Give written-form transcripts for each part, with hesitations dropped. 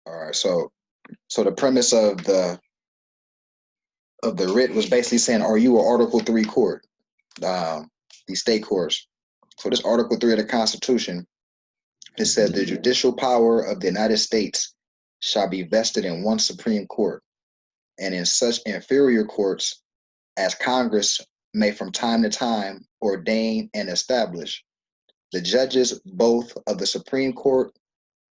All right. So the premise of the writ was basically saying, are you an Article 3 court? These state courts. So this Article 3 of the Constitution, it said the judicial power of the United States shall be vested in one Supreme Court, and in such inferior courts as Congress may from time to time ordain and establish. The judges both of the Supreme Court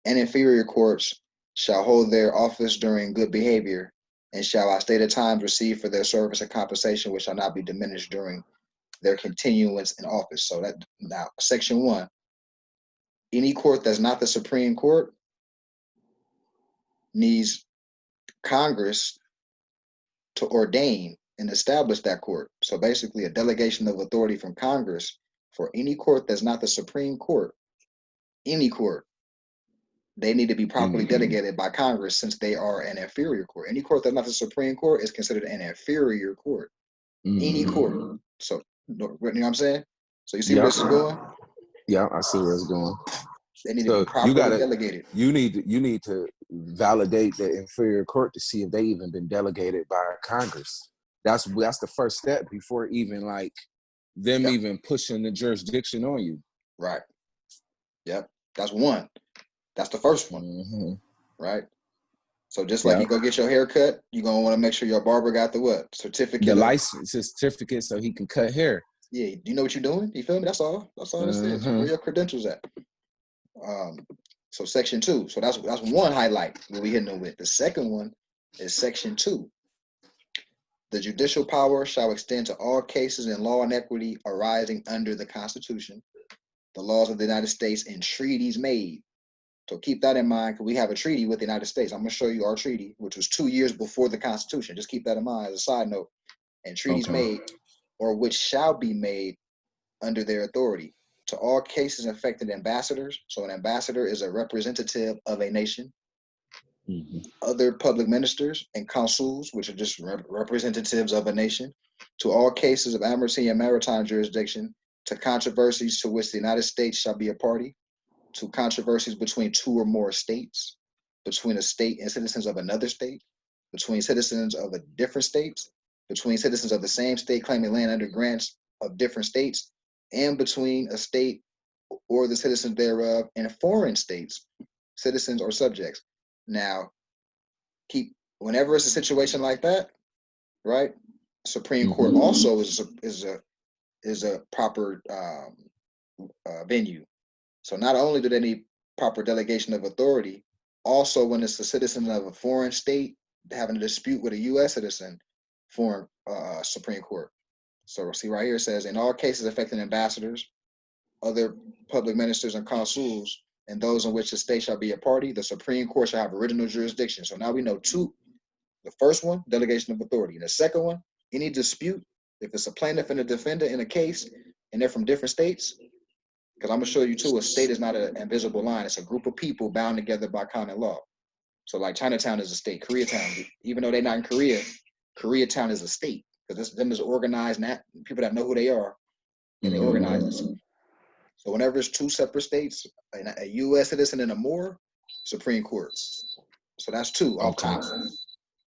and inferior courts shall hold their office during good behavior, and shall at stated times receive for their service a compensation which shall not be diminished during their continuance in office. So that now section 1, any court that's not the Supreme Court needs Congress to ordain and establish that court. So basically a delegation of authority from Congress for any court that's not the Supreme Court, any court, they need to be properly delegated by Congress since they are an inferior court. Any court that's not the Supreme Court is considered an inferior court. Any court. So, you know what I'm saying? So you see where this is going? Yeah, I see where it's going. They need to be properly delegated. You need to validate the inferior court to see if they even been delegated by Congress. That's the first step before even like them even pushing the jurisdiction on you. Right. Yep. That's one. That's the first one. Right. So just like you go get your hair cut, you're gonna want to make sure your barber got the what? Certificate. The license certificate so he can cut hair. Yeah, do you know what you're doing? You feel me? That's all. That's all this is. Where your credentials at? So section 2. So that's one highlight that we hitting them with. The second one is section 2. The judicial power shall extend to all cases in law and equity arising under the Constitution, the laws of the United States, and treaties made. So keep that in mind, because we have a treaty with the United States. I'm going to show you our treaty, which was 2 years before the Constitution. Just keep that in mind as a side note. And treaties made, or which shall be made under their authority, to all cases affecting ambassadors. So an ambassador is a representative of a nation. Other public ministers and consuls, which are just representatives of a nation, to all cases of admiralty and maritime jurisdiction, to controversies to which the United States shall be a party, to controversies between 2 or more states, between a state and citizens of another state, between citizens of a different states, between citizens of the same state claiming land under grants of different states, and between a state or the citizens thereof and foreign states, citizens or subjects. Now, whenever it's a situation like that, right? Supreme Court also is a proper venue. So not only do they need proper delegation of authority, also when it's a citizen of a foreign state having a dispute with a U.S. citizen, foreign Supreme Court. So see right here, it says, in all cases affecting ambassadors, other public ministers and consuls, and those in which the state shall be a party, the Supreme Court shall have original jurisdiction. So now we know 2. The first one, delegation of authority. And the second one, any dispute, if it's a plaintiff and a defendant in a case, and they're from different states, because I'm going to show you too, a state is not an invisible line. It's a group of people bound together by common law. So like Chinatown is a state, Koreatown, even though they're not in Korea, Koreatown is a state, because them is organized, people that know who they are, and they organize it. So whenever it's 2 separate states, a U.S. citizen and a more, Supreme Court. So that's 2 off top.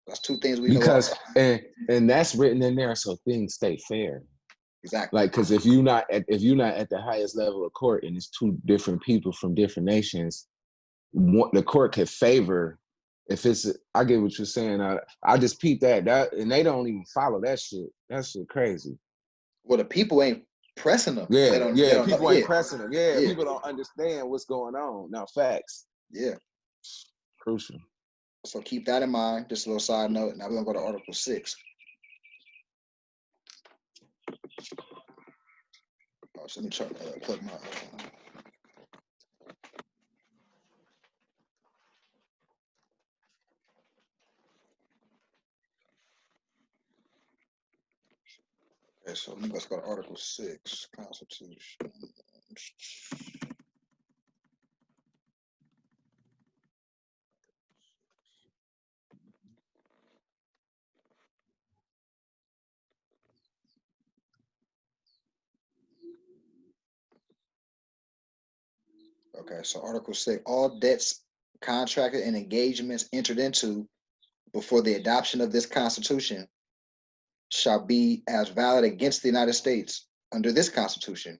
That's 2 things we know. Because and that's written in there so things stay fair. Exactly. Like, because if you're not at the highest level of court and it's 2 different people from different nations, the court could favor. If it's, I get what you're saying. I just peep that, and they don't even follow that shit. That shit crazy. Well, the people ain't pressing them. People ain't pressing them. People don't understand what's going on. Now, facts. Yeah. Crucial. So keep that in mind. Just a little side note. Now we're gonna go to Article 6. Oh, so let me try to plug my. Okay, so let's go to Article 6, Constitution. Okay, so Article 6, all debts contracts and engagements entered into before the adoption of this Constitution shall be as valid against the United States under this Constitution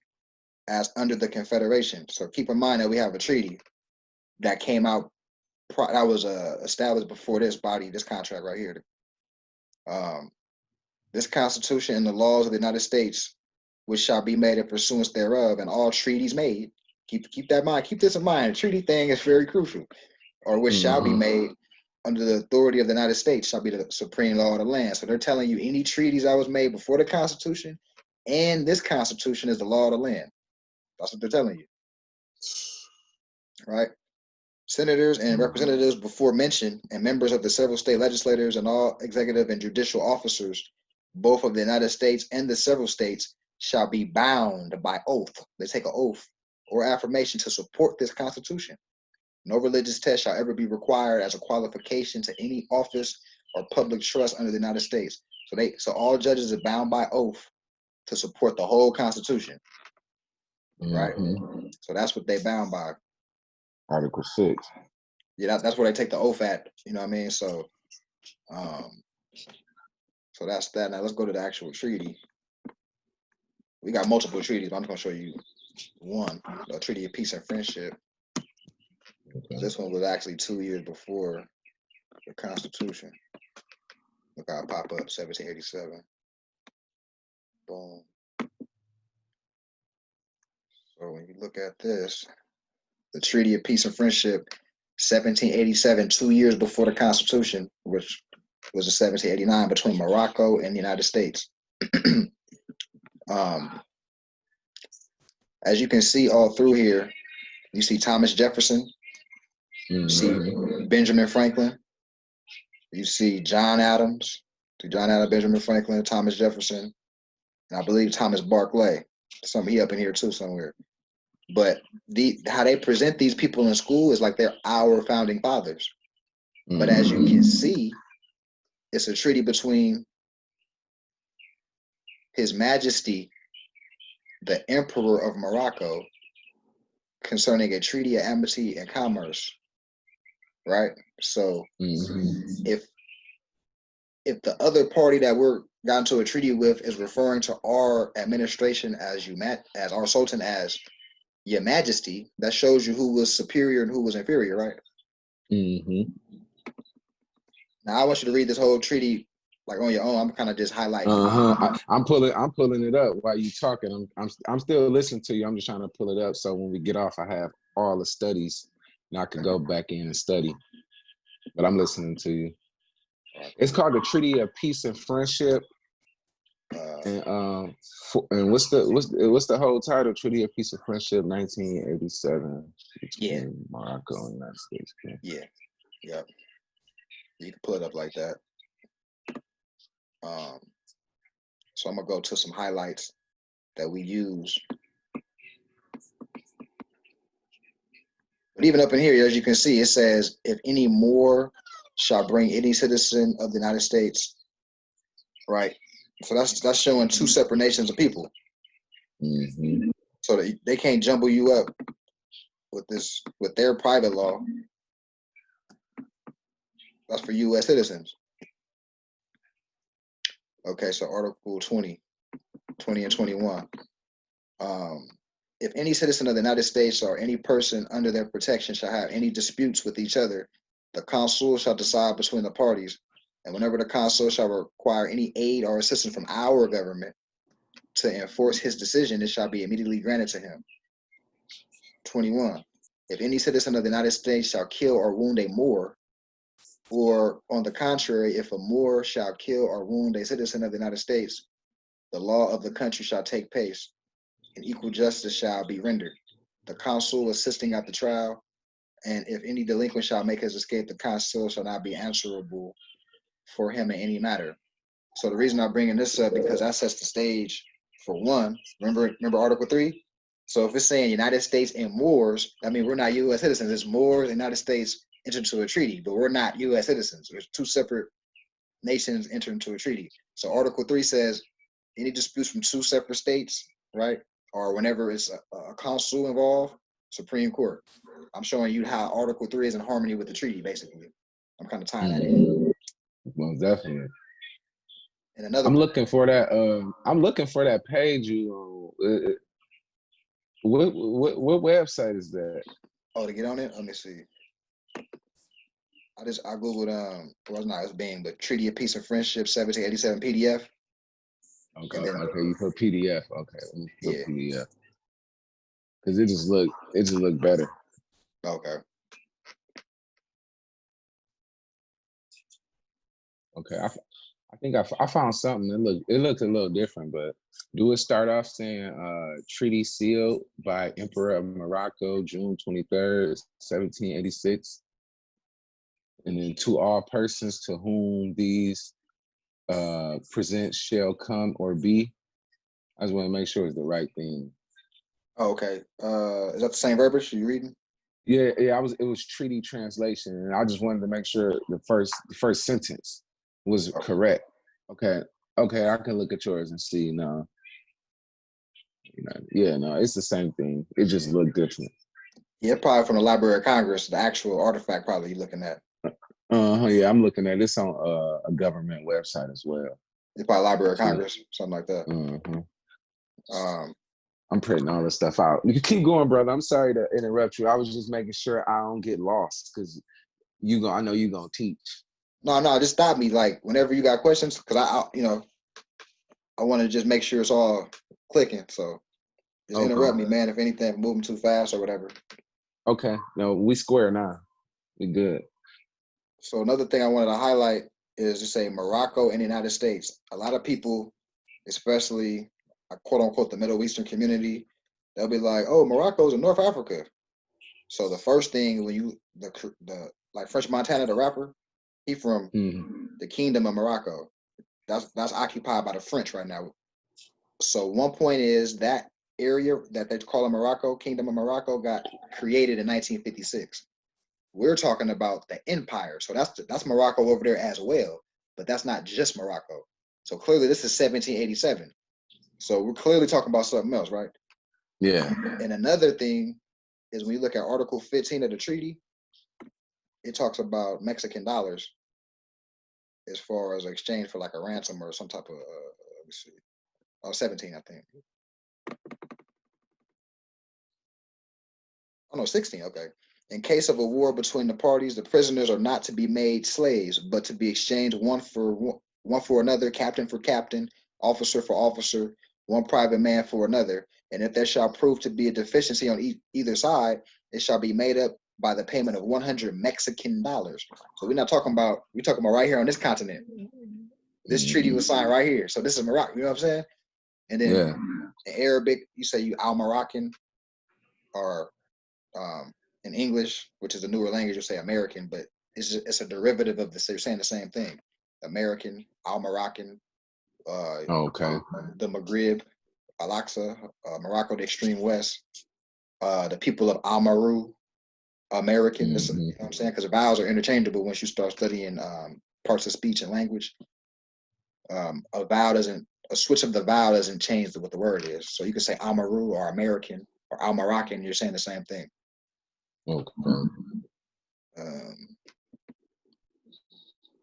as under the Confederation. So keep in mind that we have a treaty that came out, that was established before this body, this contract right here. This Constitution and the laws of the United States, which shall be made in pursuance thereof, and all treaties made, keep that in mind, keep this in mind, the treaty thing is very crucial, or which shall be made under the authority of the United States shall be the supreme law of the land. So they're telling you any treaties that was made before the Constitution and this Constitution is the law of the land. That's what they're telling you. Right? Senators and representatives before mentioned and members of the several state legislators and all executive and judicial officers, both of the United States and the several states, shall be bound by oath. They take an oath or affirmation to support this Constitution. No religious test shall ever be required as a qualification to any office or public trust under the United States. So all judges are bound by oath to support the whole Constitution. Right? So that's what they bound by. Article 6. Yeah, that's where they take the oath at. You know what I mean? So so that's that. Now let's go to the actual treaty. We got multiple treaties, but I'm just gonna show you one, the Treaty of Peace and Friendship. Okay. This one was actually 2 years before the Constitution. Look how it pop up, 1787. Boom. So when you look at this, the Treaty of Peace and Friendship, 1787, 2 years before the Constitution, which was in 1789 between Morocco and the United States. As you can see all through here, you see Thomas Jefferson, you see Benjamin Franklin, you see John Adams, Benjamin Franklin, Thomas Jefferson, and I believe Thomas Barclay. He up in here too somewhere. But how they present these people in school is like they're our founding fathers. But as you can see, it's a treaty between His Majesty, the Emperor of Morocco, concerning a treaty of amity and commerce. Right? So if the other party that we're got into a treaty with is referring to our administration as our Sultan as Your Majesty, that shows you who was superior and who was inferior, right? Now I want you to read this whole treaty like on your own. I'm kind of just highlighting. I'm pulling it up while you talking. I'm still listening to you. I'm just trying to pull it up so when we get off, I have all the studies and I can go back in and study. But I'm listening to you. It's called the Treaty of Peace and Friendship. And what's the whole title? Treaty of Peace and Friendship, 1987, between Morocco and the United States. Yeah, yep. You can pull it up like that. So I'm gonna go to some highlights that we use. But even up in here, as you can see, it says, if any more shall bring any citizen of the United States, right? So that's showing two separate nations of people. So they can't jumble you up with their private law. That's for U.S. citizens. Okay, so Article 20 and 21. If any citizen of the United States or any person under their protection shall have any disputes with each other, the consul shall decide between the parties. And whenever the consul shall require any aid or assistance from our government to enforce his decision, it shall be immediately granted to him. 21. If any citizen of the United States shall kill or wound a Moor, or on the contrary, if a Moor shall kill or wound a citizen of the United States, the law of the country shall take place, and equal justice shall be rendered. The consul assisting at the trial, and if any delinquent shall make his escape, the consul shall not be answerable for him in any matter. So the reason I'm bringing this up, because that sets the stage for one. Remember Article 3? So if it's saying United States and Moors, I mean, we're not U.S. citizens. It's Moors and United States enter into a treaty, but we're not U.S. citizens. There's two separate nations enter into a treaty. So Article 3 says any disputes from two separate states, right? Or whenever it's a consul involved, Supreme Court. I'm showing you how Article 3 is in harmony with the treaty, basically. I'm kind of tying that in. Most definitely. And another I'm looking for that. I'm looking for that page you. What website is that? Oh, to get on it, let me see. I googled well, it's not as being, but Treaty of Peace and Friendship 1787 PDF. Okay, okay, you put PDF. Okay, let me put PDF because it just look better. Okay. Okay, I think I found something. It looked a little different, but do it start off saying treaty sealed by Emperor of Morocco, June 23rd, 1786, and then to all persons to whom these presents shall come or be. I just want to make sure it's the right thing. Oh, okay. Is that the same verbiage you reading? Yeah. It was treaty translation, and I just wanted to make sure the first sentence was correct. Okay, I can look at yours and see. No, no, it's the same thing. It just looked different. Yeah, probably from the Library of Congress. The actual artifact probably you're looking at. Yeah, I'm looking at this on a government website as well. It's probably Library of Congress, something like that. I'm printing all this stuff out. You can keep going, brother. I'm sorry to interrupt you. I was just making sure I don't get lost because I know you're gonna teach. No, just stop me. Like whenever you got questions, because I want to just make sure it's all clicking. So just interrupt me, man. If anything, moving too fast or whatever. Okay. No, we square now. We good. So another thing I wanted to highlight is to say Morocco and the United States. A lot of people, especially quote unquote the Middle Eastern community, they'll be like, "Oh, Morocco's in North Africa." So the first thing when the like French Montana, the rapper, he from the Kingdom of Morocco. That's occupied by the French right now. So one point is that area that they call Morocco, Kingdom of Morocco, got created in 1956. We're talking about the empire. So that's Morocco over there as well, but that's not just Morocco. So clearly this is 1787. So we're clearly talking about something else, right? Yeah. And another thing is when you look at Article 15 of the treaty, it talks about Mexican dollars as far as exchange for like a ransom or some type of, let me see. 17, I think. Oh, no, 16, okay. In case of a war between the parties, the prisoners are not to be made slaves, but to be exchanged one for another, captain for captain, officer for officer, one private man for another. And if there shall prove to be a deficiency on either side, it shall be made up by the payment of 100 Mexican dollars. So we're talking about right here on this continent. This treaty was signed right here. So this is Morocco, you know what I'm saying? And then in Arabic, you say you Al-Moroccan, or in English, which is a newer language, you'll say American, but it's a derivative of this. They're saying the same thing. American, Al-Moroccan, the Maghreb, Al-Aqsa, Morocco, the extreme west, the people of Al-Maru, American. You know what I'm saying? Because the vowels are interchangeable once you start studying parts of speech and language. A switch of the vowel doesn't change what the word is. So you can say Al-Maru or American or Al-Moroccan, you're saying the same thing. Okay.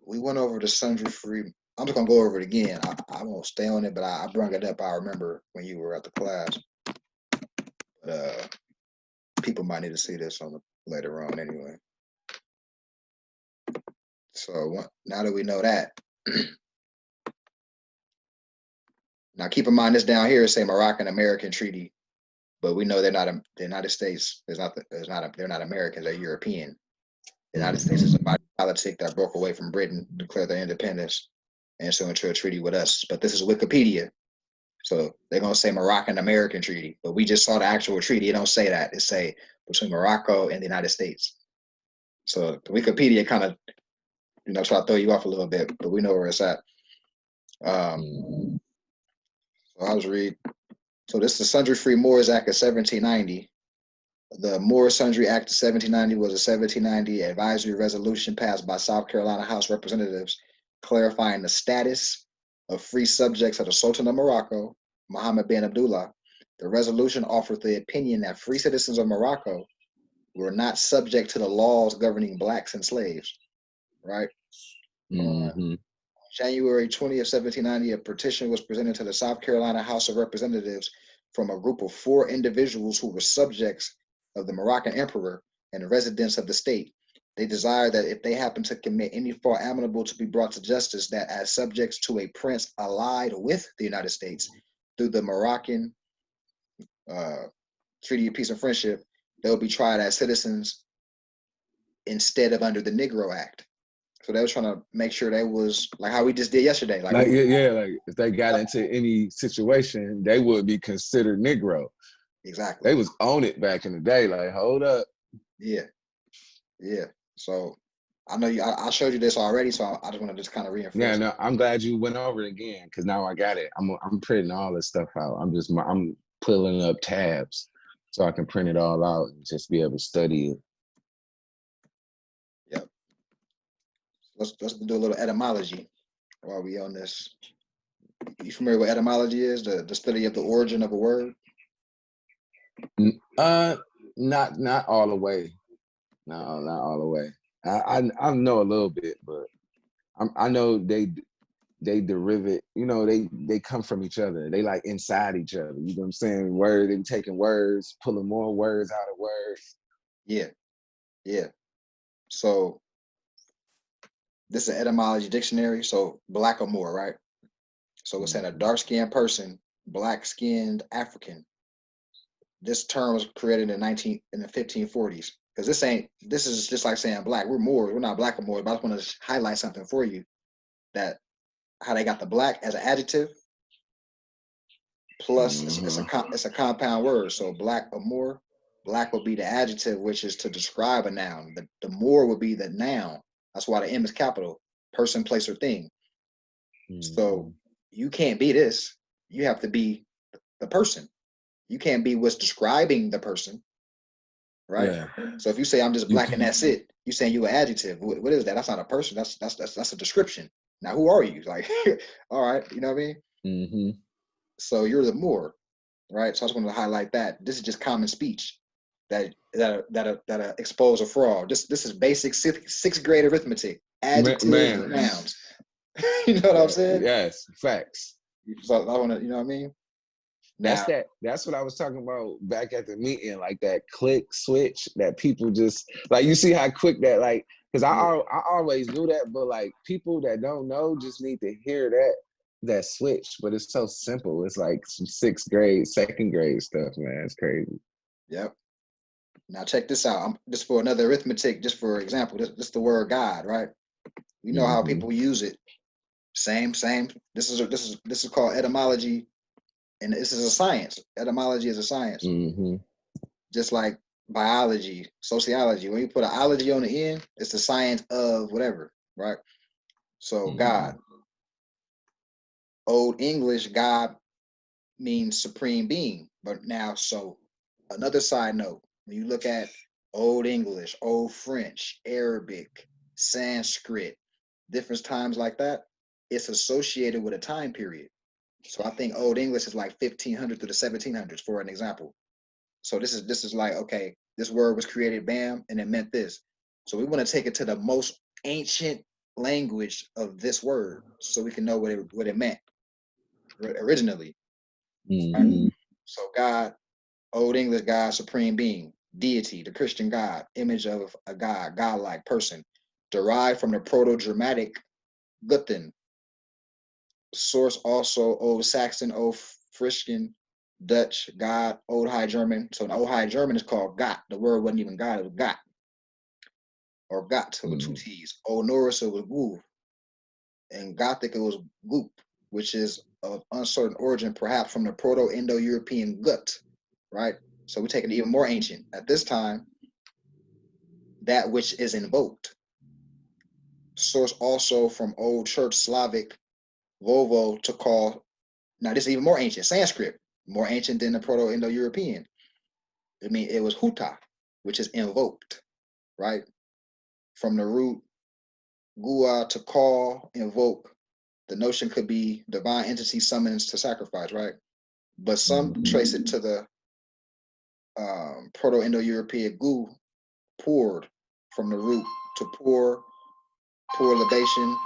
We went over the sundry free. I'm just gonna go over it again. I won't stay on it, but I brought it up. I remember when you were at the class. But people might need to see this later on anyway. So now that we know that, now keep in mind this down here is say Moroccan American treaty, but we know they're not. The United States they're not Americans. They're European. The United States is a body politic that broke away from Britain, declared their independence, and so into a treaty with us. But this is Wikipedia. So they're going to say Moroccan American treaty, but we just saw the actual treaty. It don't say that. It say between Morocco and the United States. So the Wikipedia kind of, try to throw you off a little bit, but we know where it's at. So I'll just read. So this is the Sundry Free Moors Act of 1790. The Moors Sundry Act of 1790 was a 1790 advisory resolution passed by South Carolina House Representatives clarifying the status of free subjects of the Sultan of Morocco, Mohammed bin Abdullah. The resolution offered the opinion that free citizens of Morocco were not subject to the laws governing blacks and slaves, right? On January 20th, 1790, a petition was presented to the South Carolina House of Representatives from a group of 4 individuals who were subjects of the Moroccan emperor and residents of the state. They desired that if they happened to commit any fault amenable to be brought to justice, that as subjects to a prince allied with the United States through the Moroccan Treaty of Peace and Friendship, they would be tried as citizens instead of under the Negro Act. So they were trying to make sure they was like how we just did yesterday. Like if they got into any situation, they would be considered Negro. Exactly. They was on it back in the day. Like, hold up. Yeah. So I know I showed you this already, so I just want to just kind of reinforce. Yeah, no, I'm glad you went over it again because now I got it. I'm printing all this stuff out. I'm pulling up tabs so I can print it all out and just be able to study it. Yep. Let's do a little etymology while we on this. You familiar with etymology is? The study of the origin of a word? Not all the way. No, not all the way. I know a little bit, but I know they derive it. You know, they come from each other. They like inside each other. You know what I'm saying? They taking words, pulling more words out of words. Yeah. So this is an etymology dictionary. So blackamoor, right? So it's saying a dark-skinned person, black-skinned African. This term was created in the 1540s. Because this is just like saying black. We're Moors. We're not blackamoor. But I just want to highlight something for you, that how they got the black as an adjective. Plus, it's a compound word. So blackamoor, black would be the adjective, which is to describe a noun. The moor would be the noun. That's why the M is capital. Person, place, or thing. So you can't be this. You have to be the person. You can't be what's describing the person, right? Yeah. So if you say I'm just black and that's it, you saying you an adjective. What is that? That's not a person. That's a description. Now who are you? Like, all right, you know what I mean? So you're the Moor, right? So I just wanted to highlight that. This is just common speech that expose a fraud. This is basic sixth grade arithmetic. Adjectives and nouns. You know what I'm saying? Yes, facts. So I want to, you know what I mean? Now, that's what I was talking about back at the meeting, like that click switch that people just like. You see how quick that like, because I always knew that, but like people that don't know just need to hear that switch. But it's so simple. It's like some 6th grade, 2nd grade stuff, man. It's crazy. Yep. Now check this out. Just for another arithmetic, just for example, this is the word God, right? You know how people use it. Same. This is called etymology. And this is a science. Etymology is a science. Just like biology, sociology. When you put an ology on the end, it's the science of whatever, right? So God. Old English, God means supreme being. But now, so another side note, when you look at Old English, Old French, Arabic, Sanskrit, different times like that, it's associated with a time period. So I think Old English is like 1500 through the 1700s, for an example. So this is like, okay, this word was created, bam, and it meant this. So we want to take it to the most ancient language of this word, so we can know what it meant originally. Right? So God, Old English God, supreme being, deity, the Christian God, image of a God, godlike person, derived from the Proto-Germanic Guthin. Source also Old Saxon, Old Frisian, Dutch, God, Old High German. So in Old High German is called Got. The word wasn't even God, it was Got. Or Got with 2 T's. Old Norse, it was Gu. In Gothic, it was Goop, which is of uncertain origin, perhaps from the Proto-Indo-European Gut, right? So we're taking it even more ancient. At this time, that which is invoked. Source also from Old Church Slavic, Vovo, to call. Now this is even more ancient. Sanskrit, more ancient than the Proto-Indo-European. I mean, it was huta, which is invoked, right? From the root gua, to call, invoke. The notion could be divine entity summons to sacrifice, right? But some trace it to the Proto-Indo-European gu, poured from the root. To pour libation.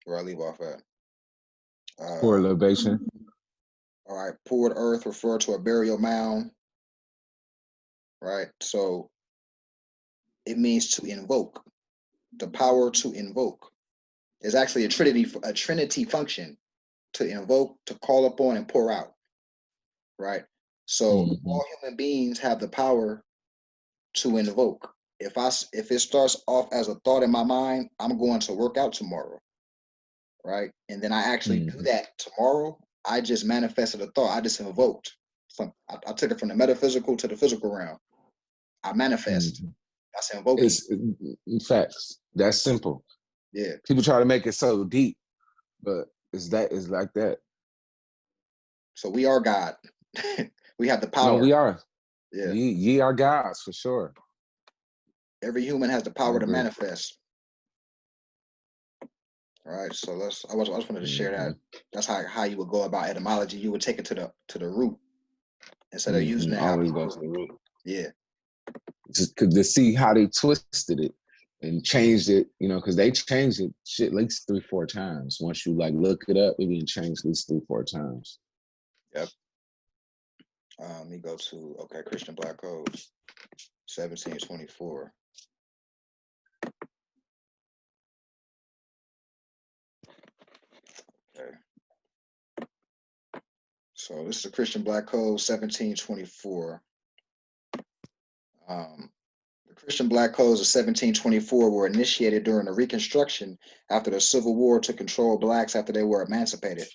Where I leave off at. Pour libation. All right, poured earth refer to a burial mound. Right, so it means to invoke. The power to invoke is actually a trinity function: to invoke, to call upon, and pour out. Right, so all human beings have the power to invoke. If it starts off as a thought in my mind, I'm going to work out tomorrow. Right, and then I actually do that tomorrow. I just manifested a thought. I just invoked. I took it from the metaphysical to the physical realm. I manifest. That's invoking. It's facts. That's simple. Yeah. People try to make it so deep, but it's like that. So we are God. We have the power. No, we are. Yeah. Ye are gods for sure. Every human has the power to manifest. All right. So I just wanted to share that. That's how you would go about etymology. You would take it to the root instead of using it. Always go to the root. Yeah. Just to see how they twisted it and changed it, because they changed it shit at least 3-4 times. Once you look it up, it being changed at least 3-4 times. Yep. Let me go to Christian Black Codes, 1724. Okay. So this is a Christian Black Code, 1724. The Christian Black Codes of 1724 were initiated during the Reconstruction after the Civil War to control blacks after they were emancipated,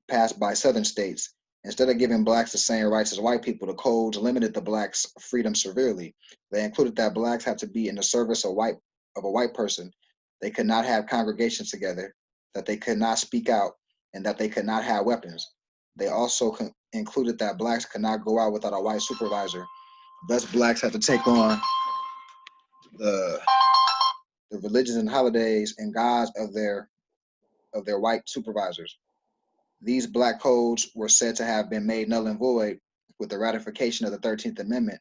passed by Southern states. Instead of giving blacks the same rights as white people, the codes limited the blacks' freedom severely. They included that blacks had to be in the service of a white person. They could not have congregations together, that they could not speak out, and that they could not have weapons. They also included that blacks could not go out without a white supervisor. Thus, blacks had to take on the religions and holidays and gods of their white supervisors. These black codes were said to have been made null and void with the ratification of the 13th Amendment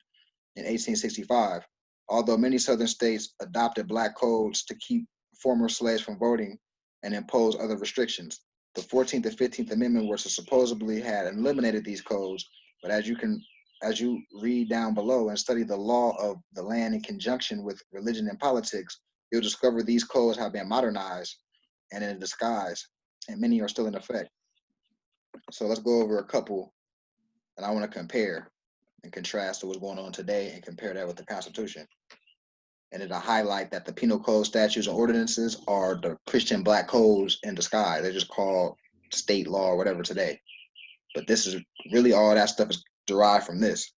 in 1865. Although many southern states adopted black codes to keep former slaves from voting and impose other restrictions, the 14th and 15th Amendment were to supposedly had eliminated these codes, but as you read down below and study the law of the land in conjunction with religion and politics, you'll discover these codes have been modernized and in disguise, and many are still in effect. So let's go over a couple, and I want to compare and contrast to what's going on today and compare that with the Constitution. And it'll highlight that the penal code, statutes, and ordinances are the Christian black codes in disguise. They're just called state law or whatever today. But this is really all that stuff is derived from this.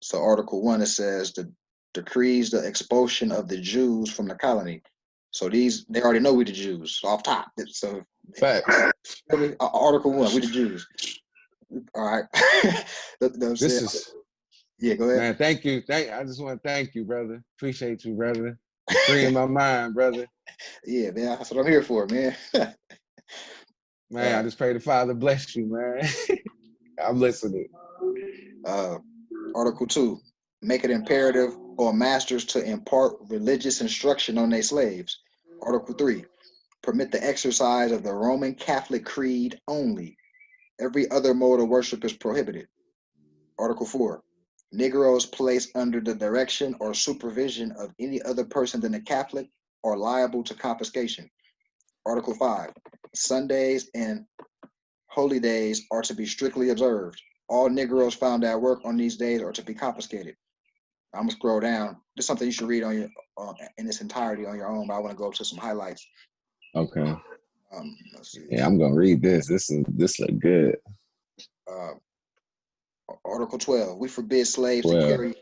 So Article 1, it says the decrees the expulsion of the Jews from the colony. So they already know we the Jews off top. So Article 1, we the Jews. All right. Yeah, go ahead. Man, thank you. I just want to thank you, brother. Appreciate you, brother. Freeing my mind, brother. Yeah, man. That's what I'm here for, man. Man, I just pray the Father bless you, man. I'm listening. Article 2, make it imperative on masters to impart religious instruction on their slaves. Article 3, permit the exercise of the Roman Catholic creed only. Every other mode of worship is prohibited. Article 4, Negroes placed under the direction or supervision of any other person than a Catholic are liable to confiscation. Article 5, Sundays and holy days are to be strictly observed. All Negroes found at work on these days are to be confiscated. I'm gonna scroll down. This is something you should read on your in its entirety on your own, but I want to go to some highlights. Okay. Let's see. Yeah, I'm gonna read this. This look good. Article 12. We forbid slaves to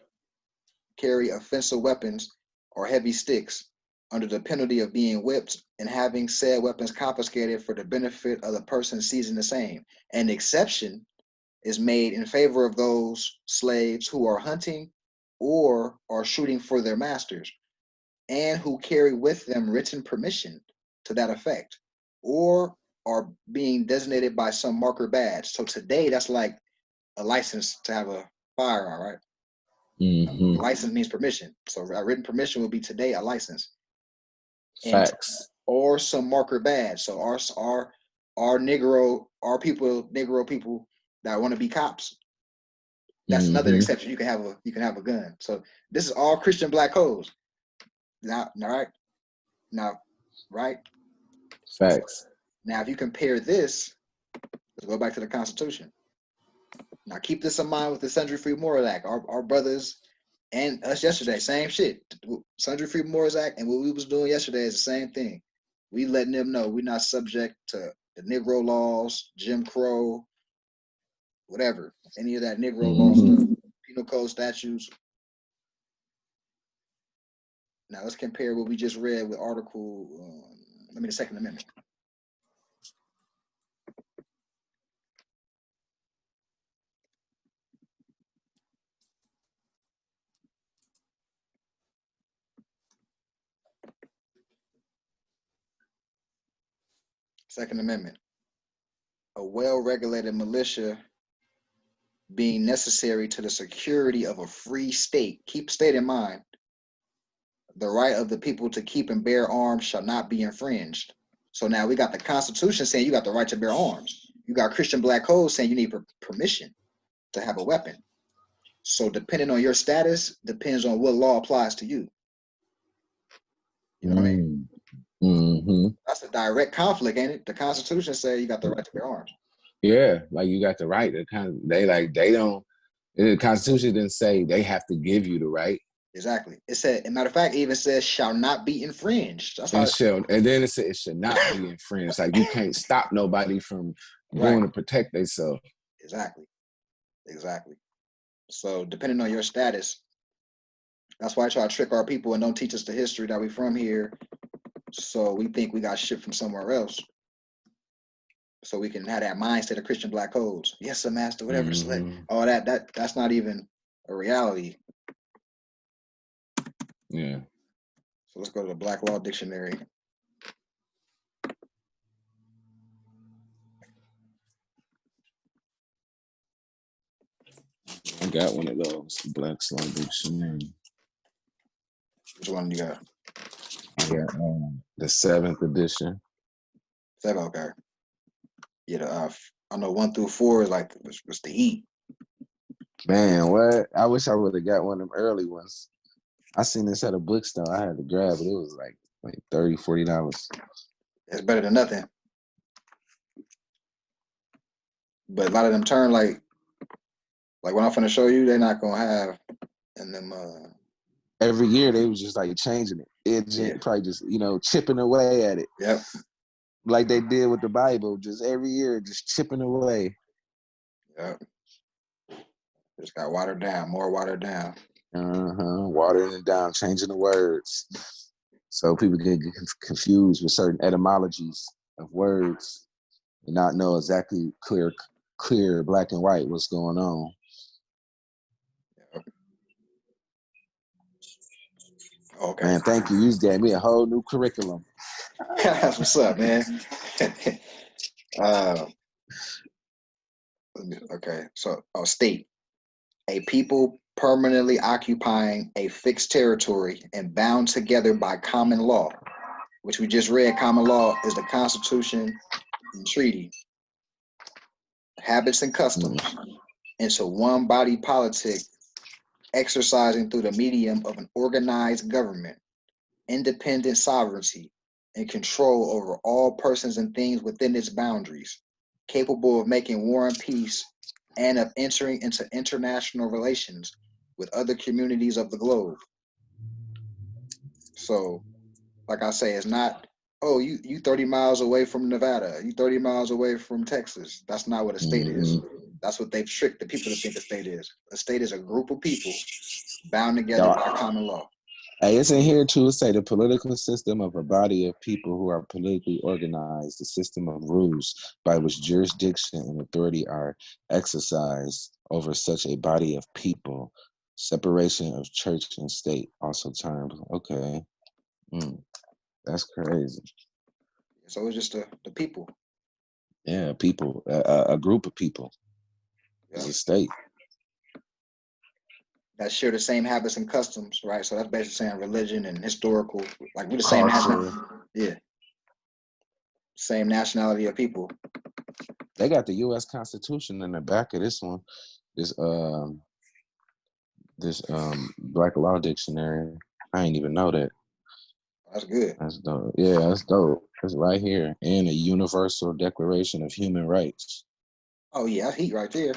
carry offensive weapons or heavy sticks under the penalty of being whipped and having said weapons confiscated for the benefit of the person seizing the same. An exception is made in favor of those slaves who are hunting or are shooting for their masters and who carry with them written permission to that effect, or are being designated by some marker badge. So today, that's like a license to have a firearm, right? Mm-hmm. License means permission. So a written permission will be today a license. Facts. Or some marker badge. So our Negro people that want to be cops. That's another exception. You can have a gun. So this is all Christian black codes. Now, right? Facts. Now, if you compare this, let's go back to the Constitution. Now, keep this in mind with the Sundry Free Morals Act. Our brothers and us yesterday, same shit. Sundry Free Morals Act and what we was doing yesterday is the same thing. We letting them know we're not subject to the Negro laws, Jim Crow, whatever, any of that Negro law stuff, penal code statutes. Now let's compare what we just read with the Second Amendment. Second Amendment. A well-regulated militia being necessary to the security of a free state. Keep state in mind. The right of the people to keep and bear arms shall not be infringed. So now we got the Constitution saying you got the right to bear arms. You got Christian black code saying you need permission to have a weapon. So depending on your status, depends on what law applies to you. You know what I mean? Mm-hmm. That's a direct conflict, ain't it? The Constitution says you got the right to bear arms. Yeah, like you got the right. The Constitution didn't say they have to give you the right. Exactly. It said, as a matter of fact, it even says shall not be infringed. That's how and then it said it should not be infringed. Like you can't stop nobody from going to protect themselves. Exactly. So depending on your status, that's why I try to trick our people and don't teach us the history that we from here. So we think we got shit from somewhere else. So we can have that mindset of Christian black codes. Yes, sir, master, whatever. All that's not even a reality. Yeah. So let's go to the Black Law Dictionary. I got one of those, Black's Law Dictionary. Which one you got? I got the 7th edition. 7, okay. Yeah, I know 1 through 4 is like was the heat. Man, what? I wish I would have got one of them early ones. I seen this at a bookstore. I had to grab it. It was like $30, $40. It's better than nothing. But a lot of them turn like what I'm finna show you, they're not gonna have in them. Every year they was just like changing it. Probably just chipping away at it. Yep. Like they did with the Bible, just every year just chipping away. Yep. Just got watered down, more watered down. Watering it down, changing the words, so people get confused with certain etymologies of words and not know exactly clear black and white what's going on. Okay. Man, thank you. You just gave me a whole new curriculum. That's what's up, man. Okay, so state. A people permanently occupying a fixed territory and bound together by common law, which we just read. Common law is the Constitution and treaty. Habits and customs into one body politic, exercising through the medium of an organized government, independent sovereignty, and control over all persons and things within its boundaries, capable of making war and peace and of entering into international relations with other communities of the globe. So, like I say, it's not, oh, you 30 miles away from Nevada, you 30 miles away from Texas. That's not what a state is. That's what they've tricked the people to think a state is. A state is a group of people bound together by common law. Hey, it's in here too. It say the political system of a body of people who are politically organized, the system of rules by which jurisdiction and authority are exercised over such a body of people. Separation of church and state, also termed. Okay. That's crazy. So it's just the people. Yeah, people, a group of people. It's a state. That share the same habits and customs, right? So that's basically saying religion and historical, like we're the same nationality. Yeah. Same nationality of people. They got the U.S. Constitution in the back of this one. This Black Law Dictionary. I ain't even know that. That's good. That's dope. Yeah, that's dope. It's right here. And a Universal Declaration of Human Rights. Oh yeah, that's heat right there.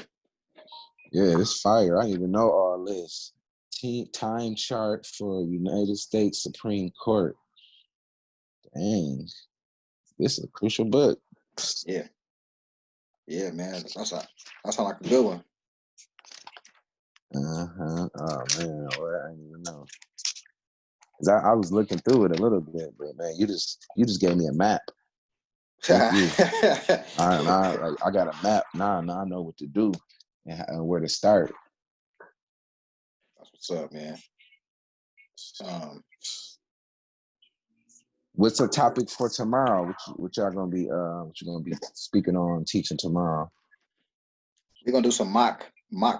Yeah, it's fire. I didn't even know all this. Time chart for United States Supreme Court. Dang. This is a crucial book. Yeah. Yeah, man. That sounds like a good one. Oh man, well, I didn't even know. Cause I was looking through it a little bit, but man, you just gave me a map. Thank you. I got a map now. Now I know what to do and where to start. That's what's up, man. What's the topic for tomorrow? What y'all gonna be what you gonna be speaking on, teaching tomorrow? We're gonna do some mock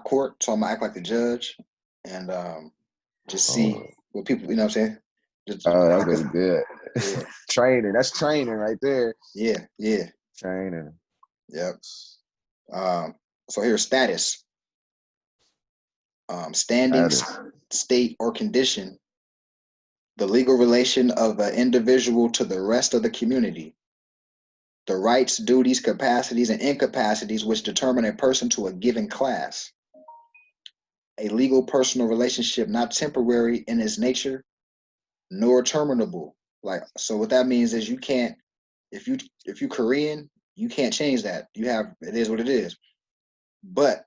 court, so I'm gonna act like the judge and just see what people, you know what I'm saying? That's gonna be good. Yeah. Training. That's training right there. Yeah. Training. Yep. So here's status. Standing, state, or condition. The legal relation of an individual to the rest of the community. The rights, duties, capacities, and incapacities which determine a person to a given class. A legal personal relationship not temporary in its nature, nor terminable. Like, so what that means is you can't, if you Korean, you can't change that. It is what it is. But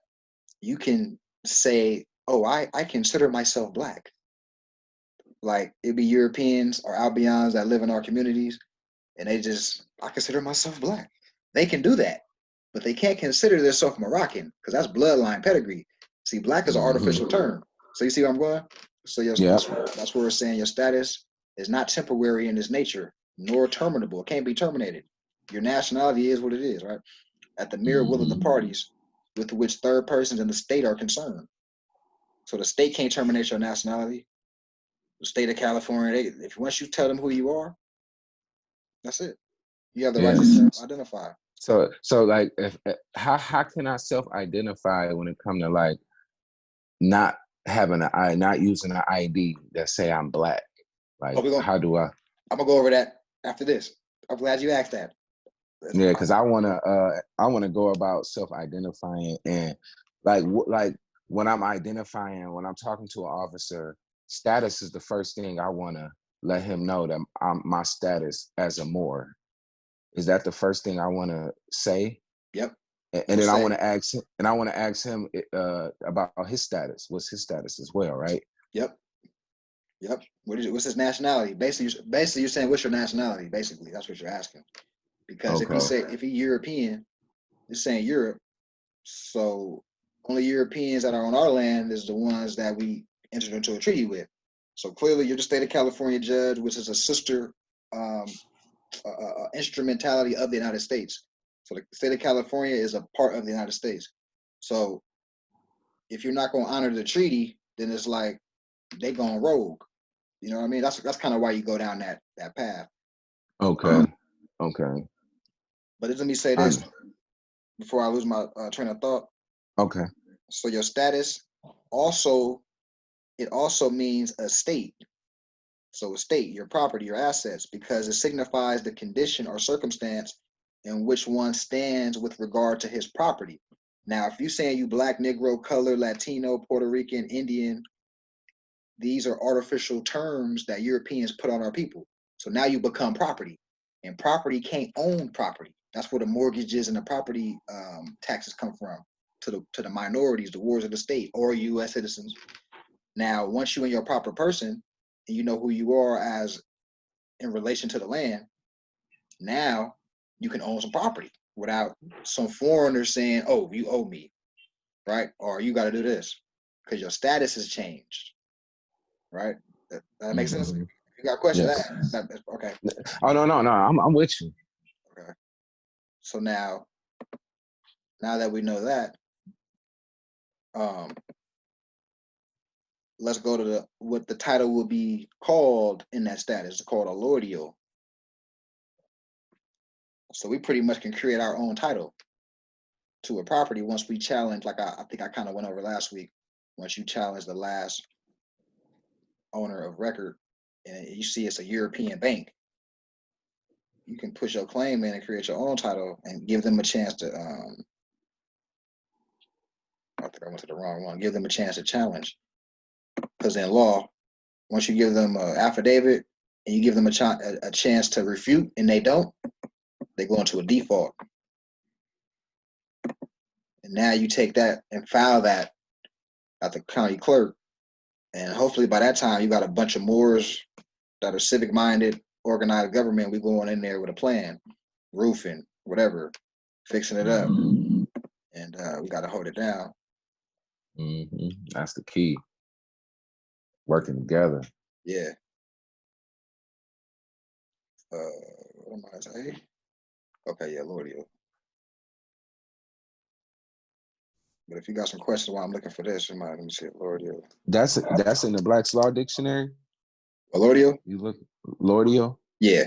you can say, oh, I consider myself Black. Like, it'd be Europeans or Albions that live in our communities, and I consider myself Black. They can do that, but they can't consider themselves Moroccan because that's bloodline pedigree. See, Black is an artificial term. So you see where I'm going? So that's where we're saying your status is not temporary in its nature, nor terminable. It can't be terminated. Your nationality is what it is, right? At the mere will of the parties with which third persons in the state are concerned. So the state can't terminate your nationality. The state of California, once you tell them who you are, that's it. You have the right to self-identify. So like, how can I self-identify when it comes to like not using an ID that say I'm Black? Like, how do I? I'm gonna go over that after this. I'm glad you asked that. Yeah, because I wanna go about self-identifying and like when I'm identifying, when I'm talking to an officer, status is the first thing I wanna let him know that my status as a Moor. Is that the first thing I wanna say? Yep. And then I want to ask him about his status. What's his status as well, right? Yep. What's his nationality? Basically, you're saying what's your nationality? Basically, that's what you're asking. Because if he's European, it's saying Europe. So only Europeans that are on our land is the ones that we entered into a treaty with. So clearly, you're the state of California judge, which is a sister instrumentality of the United States. So the state of California is a part of the United States. So if you're not going to honor the treaty, then it's like they going rogue. You know what I mean? That's kind of why you go down that path. Okay. But let me say this before I lose my train of thought. Okay. So your status also means a state. So a state, your property, your assets, because it signifies the condition or circumstance in which one stands with regard to his property. Now, if you're saying you Black, Negro, color, Latino, Puerto Rican, Indian, these are artificial terms that Europeans put on our people. So now you become property, and property can't own property. That's where the mortgages and the property taxes come from to the minorities, the wards of the state, or U.S. citizens. Now, once you're in your proper person and you know who you are as in relation to the land, now you can own some property without some foreigner saying, "Oh, you owe me," right? Or you got to do this because your status has changed. Right? That makes sense. You got a question? Yes. Okay. Oh no! I'm with you. Okay. So now that we know that, let's go to what the title will be called in that status. It's called allodial. So we pretty much can create our own title to a property once we challenge, like I think I kind of went over last week, once you challenge the last owner of record and you see it's a European bank, you can push your claim in and create your own title and give them a chance to, I think I went to the wrong one, give them a chance to challenge. Because in law, once you give them an affidavit and you give them a chance to refute and they don't, they go into a default. And now you take that and file that at the county clerk. And hopefully by that time, you got a bunch of Moors that are civic-minded, organized government. We going in there with a plan, roofing, whatever, fixing it up. And we got to hold it down. That's the key. Working together. Yeah. What am I saying? Okay, yeah, Lordio. But if you got some questions while I'm looking for this, you might let me see it, Lordio. That's in the Black's Law Dictionary. Lordio? You look Lordio? Yeah.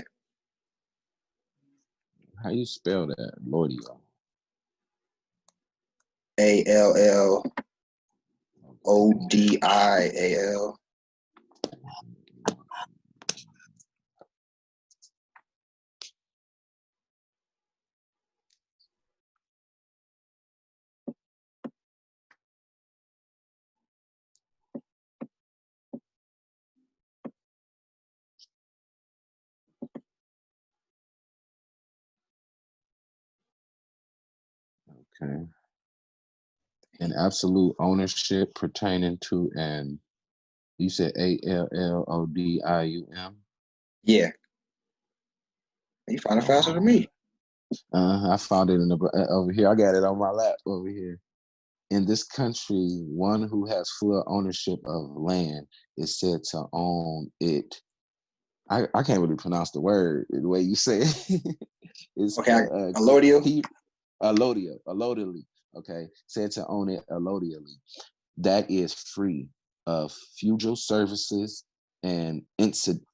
How you spell that? Lordio. ALLODIAL. Okay. An absolute ownership pertaining to an, you said ALLODIUM? Yeah. You find it faster than me. I found it in the over here. I got it on my lap over here. In this country, one who has full ownership of land is said to own it. I can't really pronounce the word the way you say it. It's okay, allodial? Allodially. Okay, said to own it allodially. That is free of feudal services and incidents.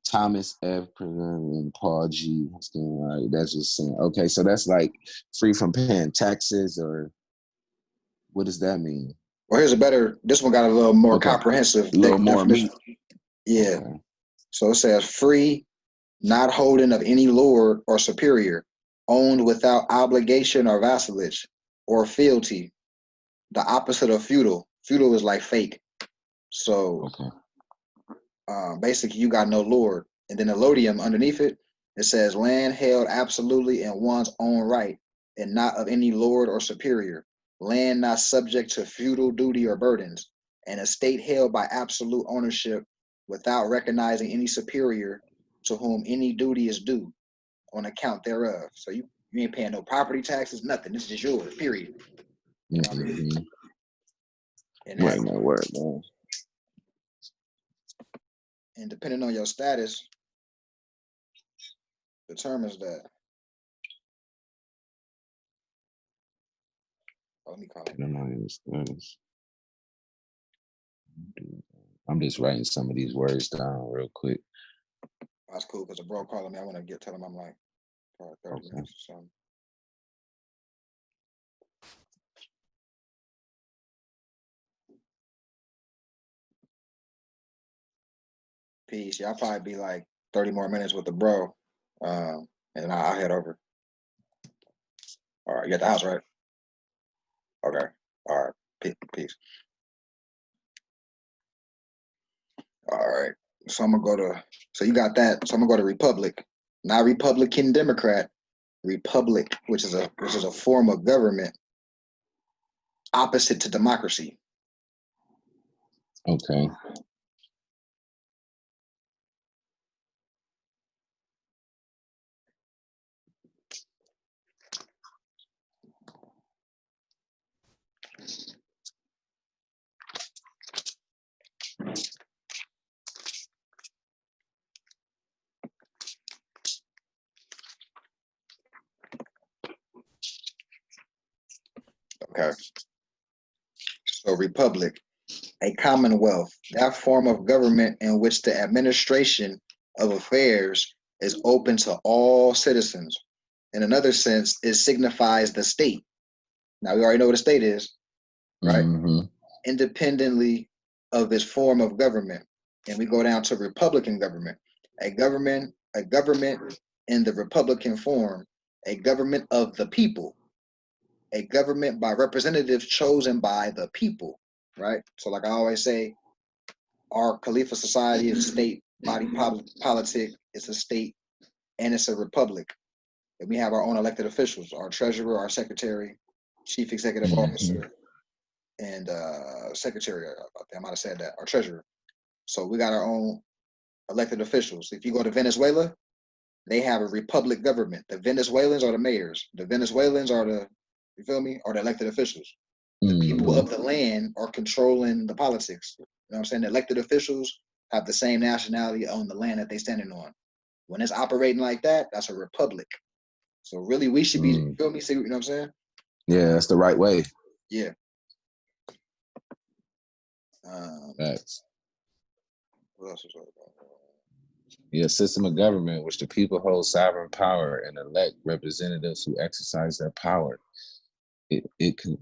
Thomas F. and Paul G. Right, that's just saying. Okay, so that's like free from paying taxes, or what does that mean? Well, here's a better. This one got a little more comprehensive. A little more meat. Yeah. Okay. So it says free, not holding of any lord or superior, owned without obligation or vassalage or fealty. The opposite of feudal. Feudal is like fake. So basically you got no lord. And then allodium underneath it, it says land held absolutely in one's own right and not of any lord or superior. Land not subject to feudal duty or burdens. An estate held by absolute ownership without recognizing any superior to whom any duty is due on account thereof. So you ain't paying no property taxes, nothing. This is just yours, period. You know what I mean? And right, no word, man. And depending on your status, determines that. Oh, let me call it. I'm just writing some of these words down real quick. That's cool because a bro calling me. I want to tell him I'm like 30 minutes or something. Peace. Yeah, I'll probably be like 30 more minutes with the bro. And then I'll head over. All right, you at the house, right? Okay. All right. Peace. All right. So I'm gonna go to. So you got that. So I'm gonna go to Republic, not Republican Democrat. Republic, which is a form of government opposite to democracy. Okay. Okay. So republic, a commonwealth, that form of government in which the administration of affairs is open to all citizens. In another sense, it signifies the state. Now we already know what a state is, right? Independently of its form of government. And we go down to republican government. A government in the republican form, a government of the people, a government by representatives chosen by the people, right? So like I always say, our Khalifa society is a state body politic, it's a state, and it's a republic. And we have our own elected officials, our treasurer, our secretary, chief executive officer, and secretary. I might have said that, our treasurer. So we got our own elected officials. If you go to Venezuela, they have a republic government. The Venezuelans are the mayors. The Venezuelans are the, you feel me, are the elected officials. The people of the land are controlling the politics. You know what I'm saying? The elected officials have the same nationality on the land that they're standing on. When it's operating like that, that's a republic. So really, we should be, you feel me? See, you know what I'm saying? Yeah, that's the right way. Yeah. Facts. What else was about? Yeah, system of government which the people hold sovereign power and elect representatives who exercise their power.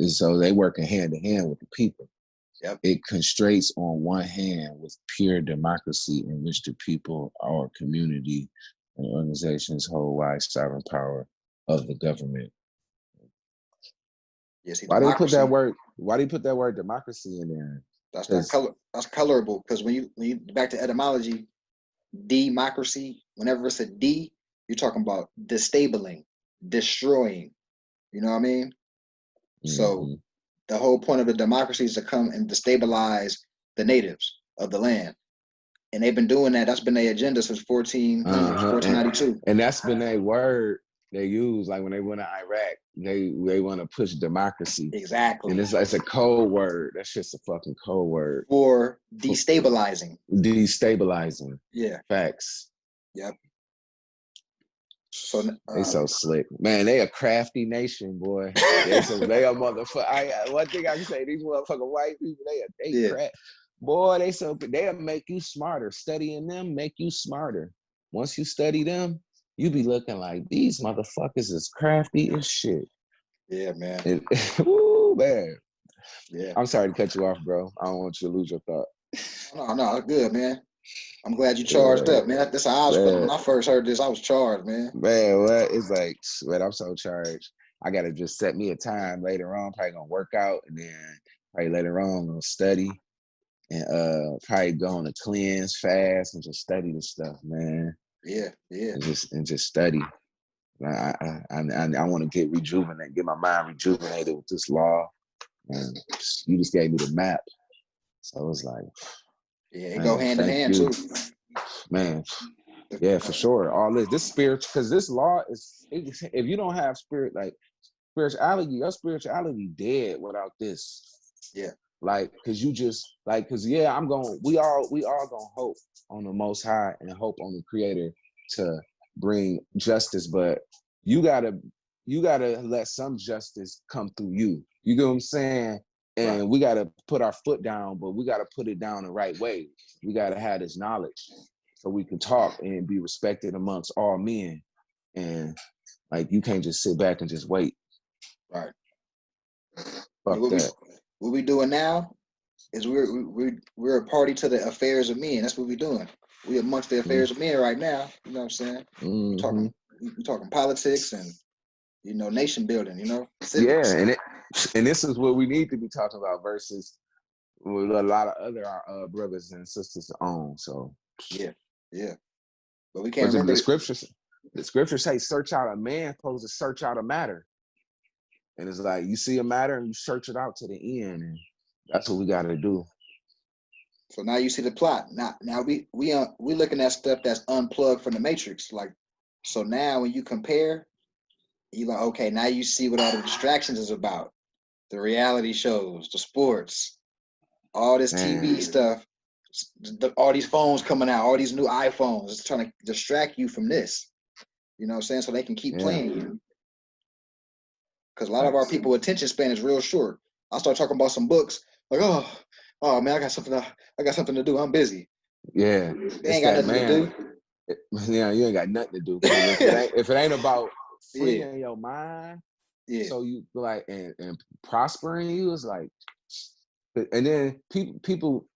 So they working hand in hand with the people. Yep. It constrains on one hand with pure democracy in which the people, our community, and organizations hold wide sovereign power of the government. Yeah, see, why do you put that word? Why do you put that word democracy in there? That's that color. That's colorable because when you back to etymology, democracy. Whenever it's a D, you're talking about disabling, destroying. You know what I mean? So the whole point of the democracy is to come and destabilize the natives of the land. And they've been doing that. That's been their agenda since 1492. And that's been their word they use. Like when they went to Iraq, they want to push democracy. Exactly. And it's a code word. That's just a fucking code word. For destabilizing. Destabilizing. Yeah. Facts. Yep. So they so slick, man. They a crafty nation, boy. They a motherfucker. One thing I can say, these motherfucking white people, they craft. Boy, they'll make you smarter. Studying them make you smarter. Once you study them, you be looking like these motherfuckers is crafty as shit. Yeah, man. Woo, man. Yeah. I'm sorry to cut you off, bro. I don't want you to lose your thought. No, good, man. I'm glad you charged up, man. That's how I was feeling when I first heard this. I was charged, man. Man, what? It's like, man, I'm so charged. I gotta just set me a time later on. Probably gonna work out, and then probably later on gonna study, and probably go on a cleanse fast and just study this stuff, man. Yeah. And just study. I want to get rejuvenated, get my mind rejuvenated with this law. And you just gave me the map, so it's like, yeah, it go hand in hand too, man. Yeah, for sure. All this spirit, because this law is, if you don't have spirit, like spirituality, your spirituality dead without this. Yeah. Like, cause you just like, cause yeah, we all gonna hope on the Most High and hope on the Creator to bring justice, but you gotta let some justice come through you. You get what I'm saying? And we gotta put our foot down, but we gotta put it down the right way. We gotta have this knowledge so we can talk and be respected amongst all men. And like, you can't just sit back and just wait. Right. Fuck that. What we doing now is we're a party to the affairs of men. That's what we're doing. We amongst the affairs of men right now. You know what I'm saying? We're talking politics and, you know, nation building, you know? Civics. Yeah, and this is what we need to be talking about versus what a lot of other brothers and sisters own. So yeah. But we can't remember the scriptures. The scriptures say, "Search out a man, supposed to search out a matter." And it's like, you see a matter and you search it out to the end, and that's what we got to do. So now you see the plot. Now we looking at stuff that's unplugged from the matrix. Like, so now when you compare, you're like, okay, now you see what all the distractions is about. The reality shows, the sports, all this TV stuff, all these phones coming out, all these new iPhones. It's trying to distract you from this. You know what I'm saying? So they can keep playing you. Because a lot of our people attention span is real short. I start talking about some books, like, oh man, I got something to do. I'm busy. Yeah. They ain't got nothing to do. Yeah, you ain't got nothing to do. If it ain't about freeing your mind, so you like and prospering you, is like, and then people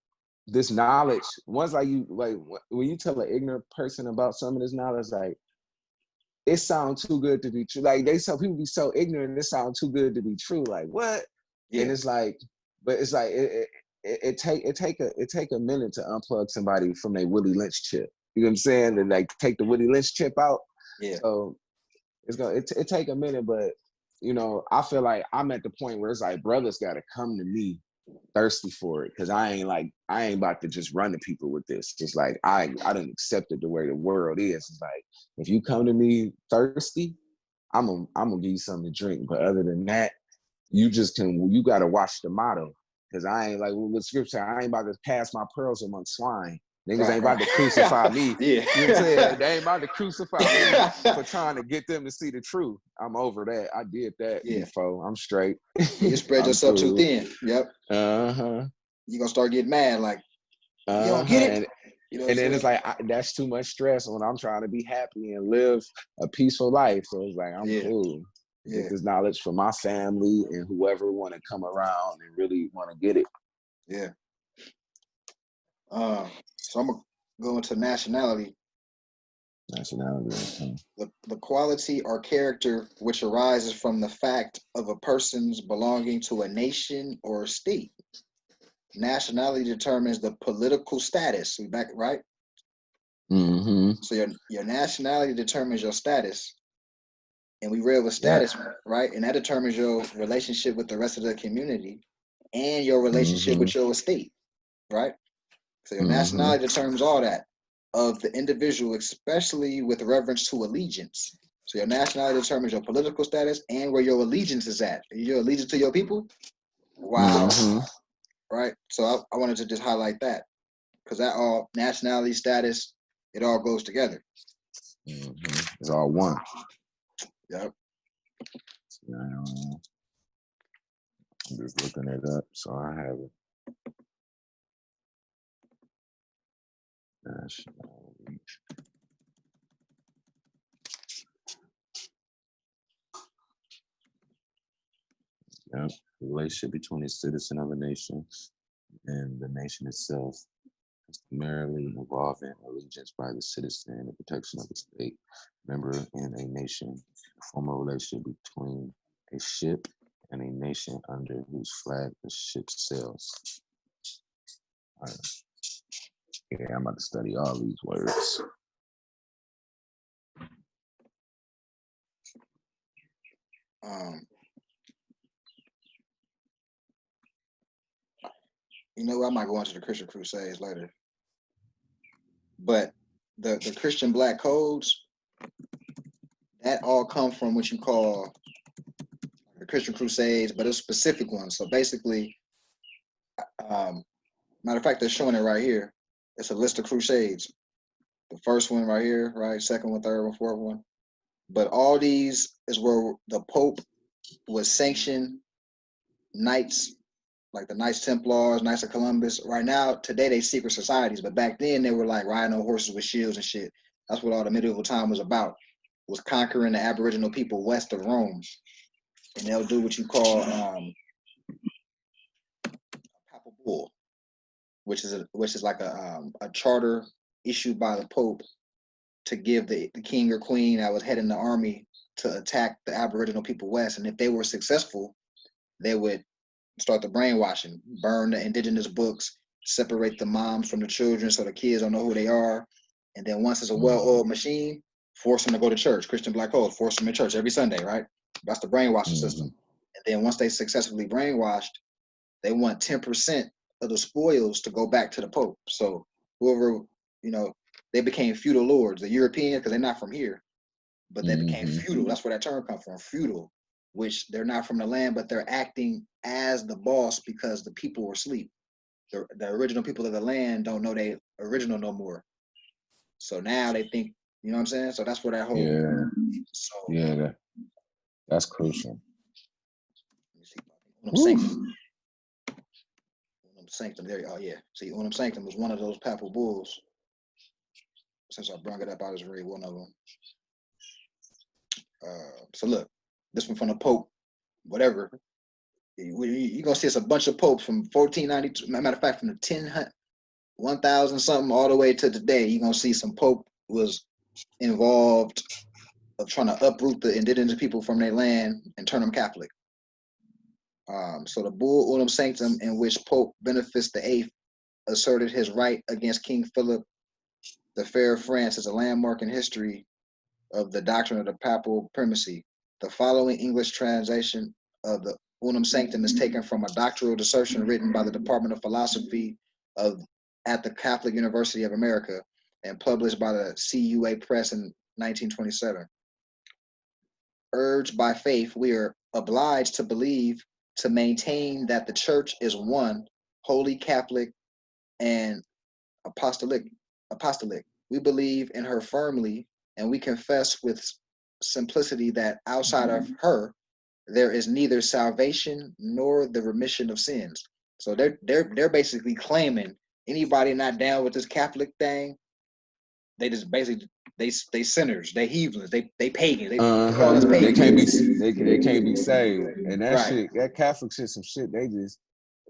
this knowledge, once like you like when you tell an ignorant person about some of this knowledge, like it sounds too good to be true. Like they tell people be so ignorant, it sounds too good to be true. Like what? Yeah. And it's like, but it's like it take a minute to unplug somebody from their Willie Lynch chip. You know what I'm saying? And like take the Willie Lynch chip out. Yeah. So it's gonna it take a minute, but you know, I feel like I'm at the point where it's like brothers gotta come to me thirsty for it, because I ain't about to just run to people with this. It's like I done accepted the way the world is. It's like if you come to me thirsty, I'm gonna give you something to drink. But other than that, you gotta watch the motto. Because I ain't like with scripture, I ain't about to pass my pearls among swine. Niggas ain't about to crucify me. Yeah. You know what I'm saying? They ain't about to crucify me for trying to get them to see the truth. I'm over that. I did that before. I'm straight. You spread yourself too thin. Yep. Uh-huh. You gonna start getting mad, like, you don't get it. And then it's like, that's too much stress when I'm trying to be happy and live a peaceful life. So it's like, I'm cool. Get this knowledge from my family and whoever want to come around and really want to get it. Yeah. So I'm gonna go into nationality. Nationality. The quality or character which arises from the fact of a person's belonging to a nation or a state. Nationality determines the political status. We back, right? Mm-hmm. So your nationality determines your status. And we read with status, right? And that determines your relationship with the rest of the community and your relationship with your estate, right? So your nationality determines all that of the individual, especially with reference to allegiance. So your nationality determines your political status and where your allegiance is at. Are you allegiance to your people? Wow. Right? So I wanted to just highlight that, because that all nationality, status, it all goes together. It's all one. Yep. I'm just looking it up, so I have it. Nationality. Yep. The relationship between a citizen of a nation and the nation itself, customarily involving allegiance by the citizen and the protection of the state member in a nation, a formal relationship between a ship and a nation under whose flag the ship sails. All right. Yeah, I'm about to study all these words. You know, I might go into the Christian Crusades later. But the Christian Black codes, that all come from what you call the Christian Crusades, but it's specific ones. So basically, matter of fact, they're showing it right here. It's a list of crusades. The first one right here, right? Second one, third one, fourth one. But all these is where the Pope would sanction knights, like the Knights Templars, Knights of Columbus. Right now, today they secret societies, but back then they were like riding on horses with shields and shit. That's what all the medieval time was about, was conquering the Aboriginal people west of Rome. And they'll do what you call papal bull, which is like a charter issued by the Pope to give the king or queen that was heading the army to attack the Aboriginal people west. And if they were successful, they would start the brainwashing, burn the indigenous books, separate the moms from the children so the kids don't know who they are. And then once it's a well-oiled machine, force them to go to church. Christian Black Code, force them to church every Sunday, right? That's the brainwashing system. And then once they successfully brainwashed, they want 10% of the spoils to go back to the Pope. So whoever, they became feudal lords. The Europeans, because they're not from here, but they became feudal. That's where that term comes from, feudal, which they're not from the land, but they're acting as the boss because the people were asleep. The original people of the land don't know they original no more. So now they think, you know what I'm saying? So that's where that whole... that's crucial. Unum Sanctum. Unum Sanctum. There. Oh yeah. See, Unum Sanctum was one of those papal bulls. Since I brought it up, I just read one of them. So look, this one from the Pope, whatever. You're gonna see it's a bunch of popes from 1492. Matter of fact, from the 1000 something all the way to today. You're gonna see some pope was involved of trying to uproot the indigenous people from their land and turn them Catholic. So the bull Unum Sanctum, in which Pope Boniface VIII asserted his right against King Philip the Fair of France, is a landmark in history of the doctrine of the papal primacy. The following English translation of the Unum Sanctum is taken from a doctoral dissertation written by the Department of Philosophy at the Catholic University of America and published by the CUA Press in 1927. Urged by faith, we are obliged to believe, to maintain that the Church is one, holy, Catholic, and apostolic. We believe in her firmly, and we confess with simplicity that outside of her, there is neither salvation nor the remission of sins. So they're basically claiming anybody not down with this Catholic thing, they just basically they sinners, they heathens, they pagans, they call us pagans. They can't be saved, and that Right. shit, that Catholic shit, some shit they just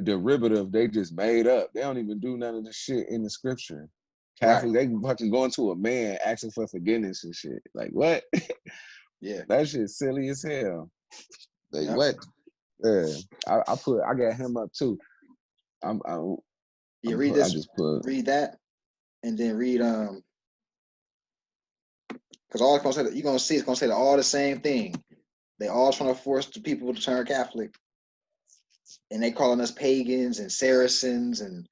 derivative, they just made up. They don't even do none of the shit in the scripture. Catholic, they fucking going to a man asking for forgiveness and shit. Like what? Yeah. That shit's silly as hell. Like Yep. what? Yeah, I got him up too. Read that, and then read because all it's gonna say that you're gonna see, it's gonna say all the same thing. They all trying to force the people to turn Catholic, and they calling us pagans and Saracens and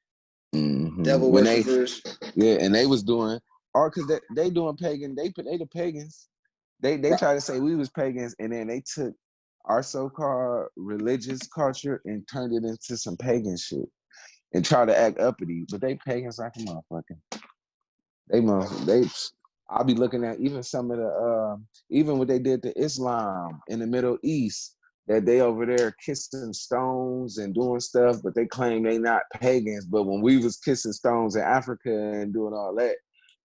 devil worshippers. Yeah, and they was doing, or because they doing pagan, they the pagans. They right. Try to say we was pagans, and then they took our so-called religious culture and turned it into some pagan shit and try to act uppity, but they pagans like a motherfucker. I'll be looking at even some of the even what they did to Islam in the Middle East, that they over there kissing stones and doing stuff, but they claim they not pagans. But when we was kissing stones in Africa and doing all that,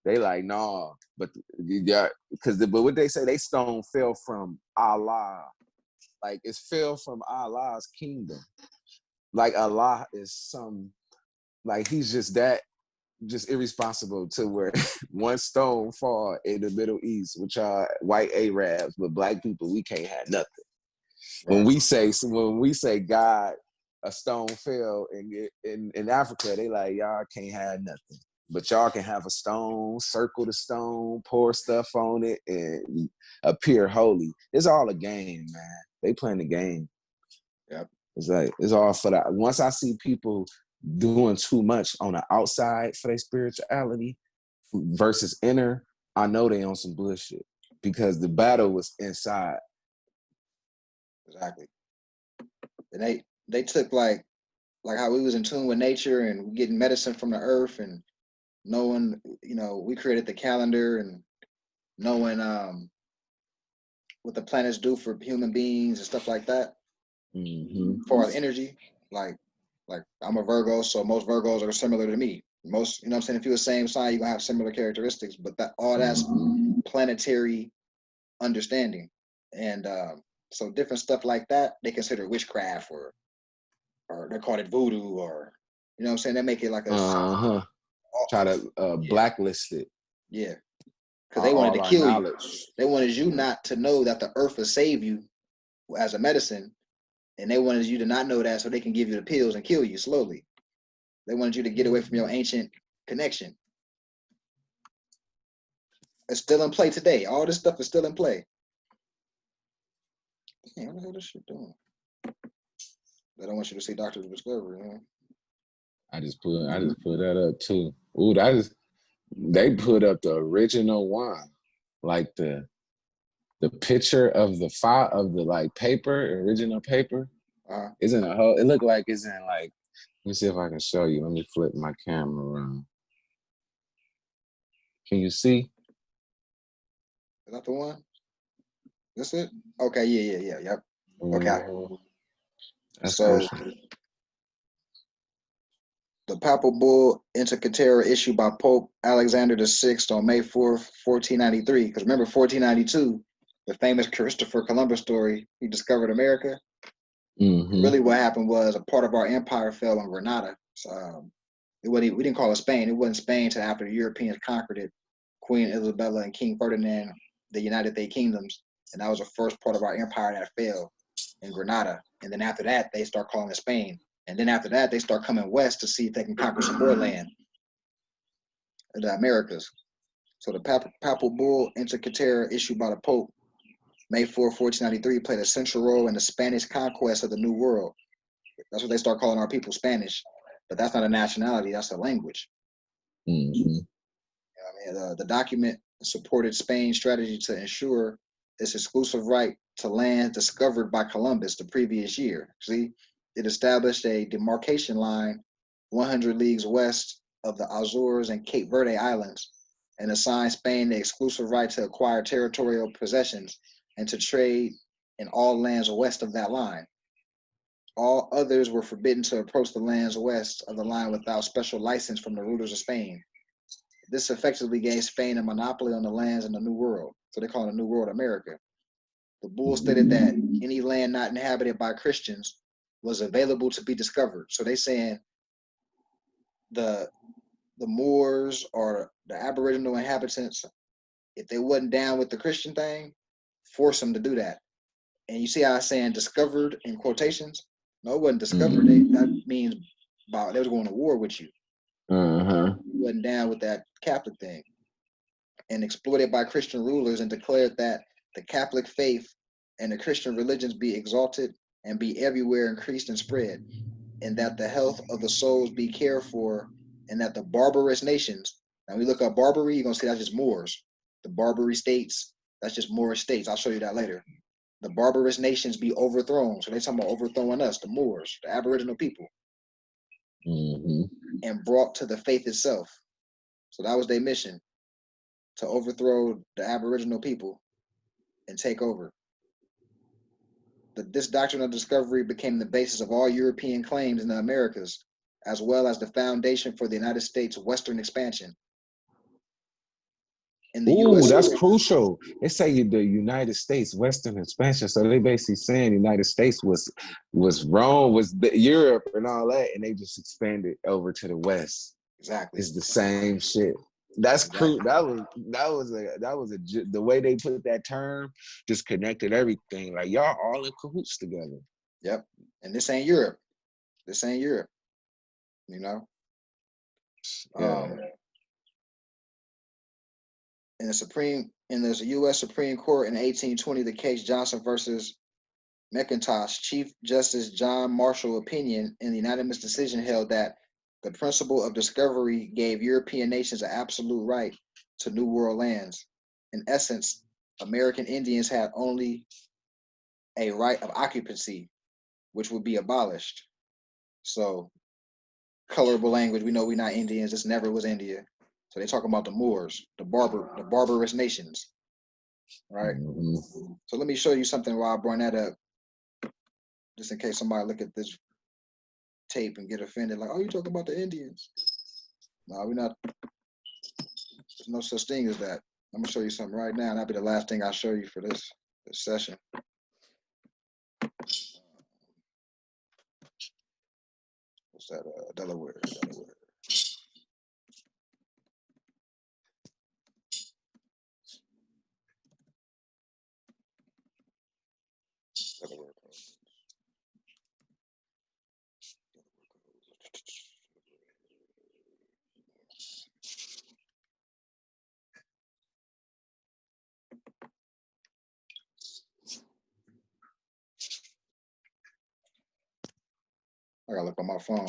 they like, nah. But but what they say, they stone fell from Allah. Like it fell from Allah's kingdom. Like Allah is some, like he's just irresponsible to where one stone fall in the Middle East, which are white Arabs, but black people, we can't have nothing. Right. When we say God, a stone fell in Africa, they like, y'all can't have nothing. But y'all can have a stone, circle the stone, pour stuff on it, and appear holy. It's all a game, man. They playing the game. Yep. It's like, it's all for that. Once I see people doing too much on the outside for their spirituality versus inner, I know they on some bullshit because the battle was inside. Exactly. And they took like how we was in tune with nature and getting medicine from the earth and knowing, we created the calendar and knowing what the planets do for human beings and stuff like that. For our energy, like I'm a Virgo, so most Virgos are similar to me. Most, what I'm saying, if you're the same sign, you're gonna have similar characteristics, but that's planetary understanding. And so different stuff like that, they consider witchcraft or they call it voodoo, or what I'm saying, they make it like a try to blacklist it. Yeah. Because they wanted to kill you. They wanted you not to know that the earth will save you as a medicine. And they wanted you to not know that so they can give you the pills and kill you slowly. They wanted you to get away from your ancient connection. It's still in play today. All this stuff is still in play. Damn, what the hell is this shit doing? They don't want you to see Doctor Discovery, huh? I just put that up too. Ooh, they put up the original one. Like the picture of the file of the like paper, original paper. Isn't a whole, it looked like it's in like, let me see if I can show you. Let me flip my camera around. Can you see? Is that the one? That's it? Okay, yeah. Yep. Okay. That's So crucial. the papal bull Intercatera issued by Pope Alexander VI on May 4th, 1493. Because remember, 1492, the famous Christopher Columbus story, he discovered America. Mm-hmm. Really, what happened was a part of our empire fell on Grenada. So, we didn't call it Spain. It wasn't Spain until after the Europeans conquered it. Queen Isabella and King Ferdinand, they united their kingdoms, and that was the first part of our empire that fell in Grenada. And then after that, they start calling it Spain. And then after that, they start coming west to see if they can conquer some more land in the Americas. So the papal bull Intercatera issued by the Pope May 4, 1493 played a central role in the Spanish conquest of the New World. That's what they start calling our people Spanish. But that's not a nationality, that's a language. Mm-hmm. The document supported Spain's strategy to ensure its exclusive right to land discovered by Columbus the previous year. See, it established a demarcation line 100 leagues west of the Azores and Cape Verde Islands and assigned Spain the exclusive right to acquire territorial possessions and to trade in all lands west of that line. All others were forbidden to approach the lands west of the line without special license from the rulers of Spain. This effectively gave Spain a monopoly on the lands in the New World. So they call it the New World America. The bull stated that any land not inhabited by Christians was available to be discovered. So they saying the Moors or the Aboriginal inhabitants, if they wasn't down with the Christian thing, force them to do that. And you see how I'm saying discovered in quotations? No, it wasn't discovered. That means about they was going to war with you. Uh-huh. You wasn't down with that Catholic thing. And exploited by Christian rulers and declared that the Catholic faith and the Christian religions be exalted and be everywhere increased and spread, and that the health of the souls be cared for, and that the barbarous nations, now we look up Barbary, you're going to see that's just Moors. The Barbary states, that's just Moorish states. I'll show you that later. The barbarous nations be overthrown. So they're talking about overthrowing us, the Moors, the Aboriginal people, and brought to the faith itself. So that was their mission, to overthrow the Aboriginal people and take over. This doctrine of discovery became the basis of all European claims in the Americas, as well as the foundation for the United States' Western expansion. In the Ooh, US, that's crucial. They say the United States Western expansion, so they basically saying the United States was Rome, was Europe and all that, and they just expanded over to the West. Exactly. It's the same shit. That's exactly. That was the way they put that term just connected everything. Like y'all all in cahoots together. Yep. And this ain't Europe. This ain't Europe. You know. Yeah. In the U.S. Supreme Court in 1820, the case Johnson versus McIntosh, Chief Justice John Marshall opinion in the unanimous decision held that the principle of discovery gave European nations an absolute right to New World lands. In essence, American Indians had only a right of occupancy, which would be abolished. So, colorable language, we know we're not Indians. This never was India. So they talking about the Moors, the barbarous nations, right? So let me show you something while I bring that up, just in case somebody look at this tape and get offended, like, oh, you talking about the Indians? No, we're not. There's no such thing as that. I'm gonna show you something right now, and that'll be the last thing I show you for this session. What's that? Delaware. I gotta look on my phone.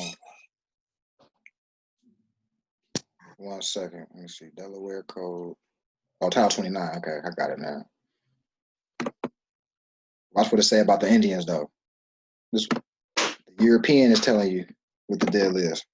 1 second. Let me see. Delaware Code. Oh, Title 29. Okay, I got it now. Watch what it say about the Indians, though. The European is telling you what the deal is.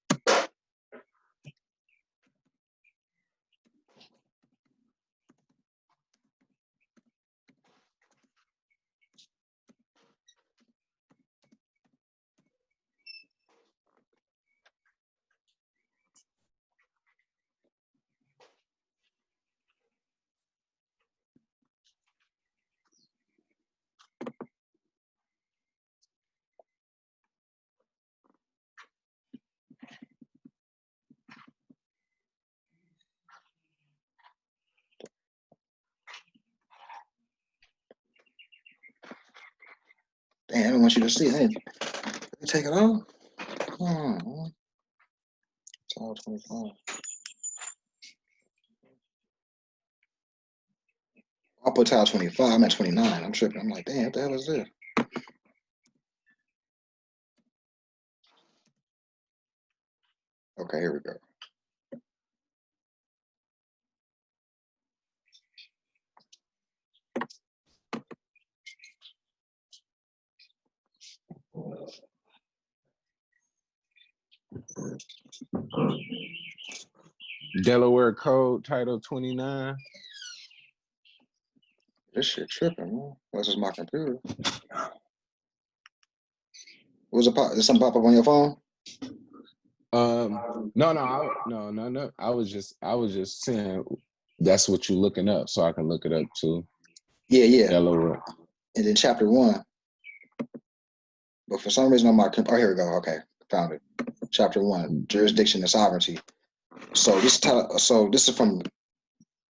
Man, I don't want you to see it. Take it off. Oh, it's all 25. I'll put tile 25. I'm at 29. I'm tripping. I'm like, damn, what the hell is this? Okay, here we go. Delaware Code, Title 29. This shit tripping, man. This is my computer. Was it pop? Did something pop up on your phone? No. I was just saying that's what you're looking up, so I can look it up too. Yeah. Delaware. And then chapter 1. But for some reason on my computer, here we go. Okay, found it. Chapter 1, jurisdiction and sovereignty. So this is from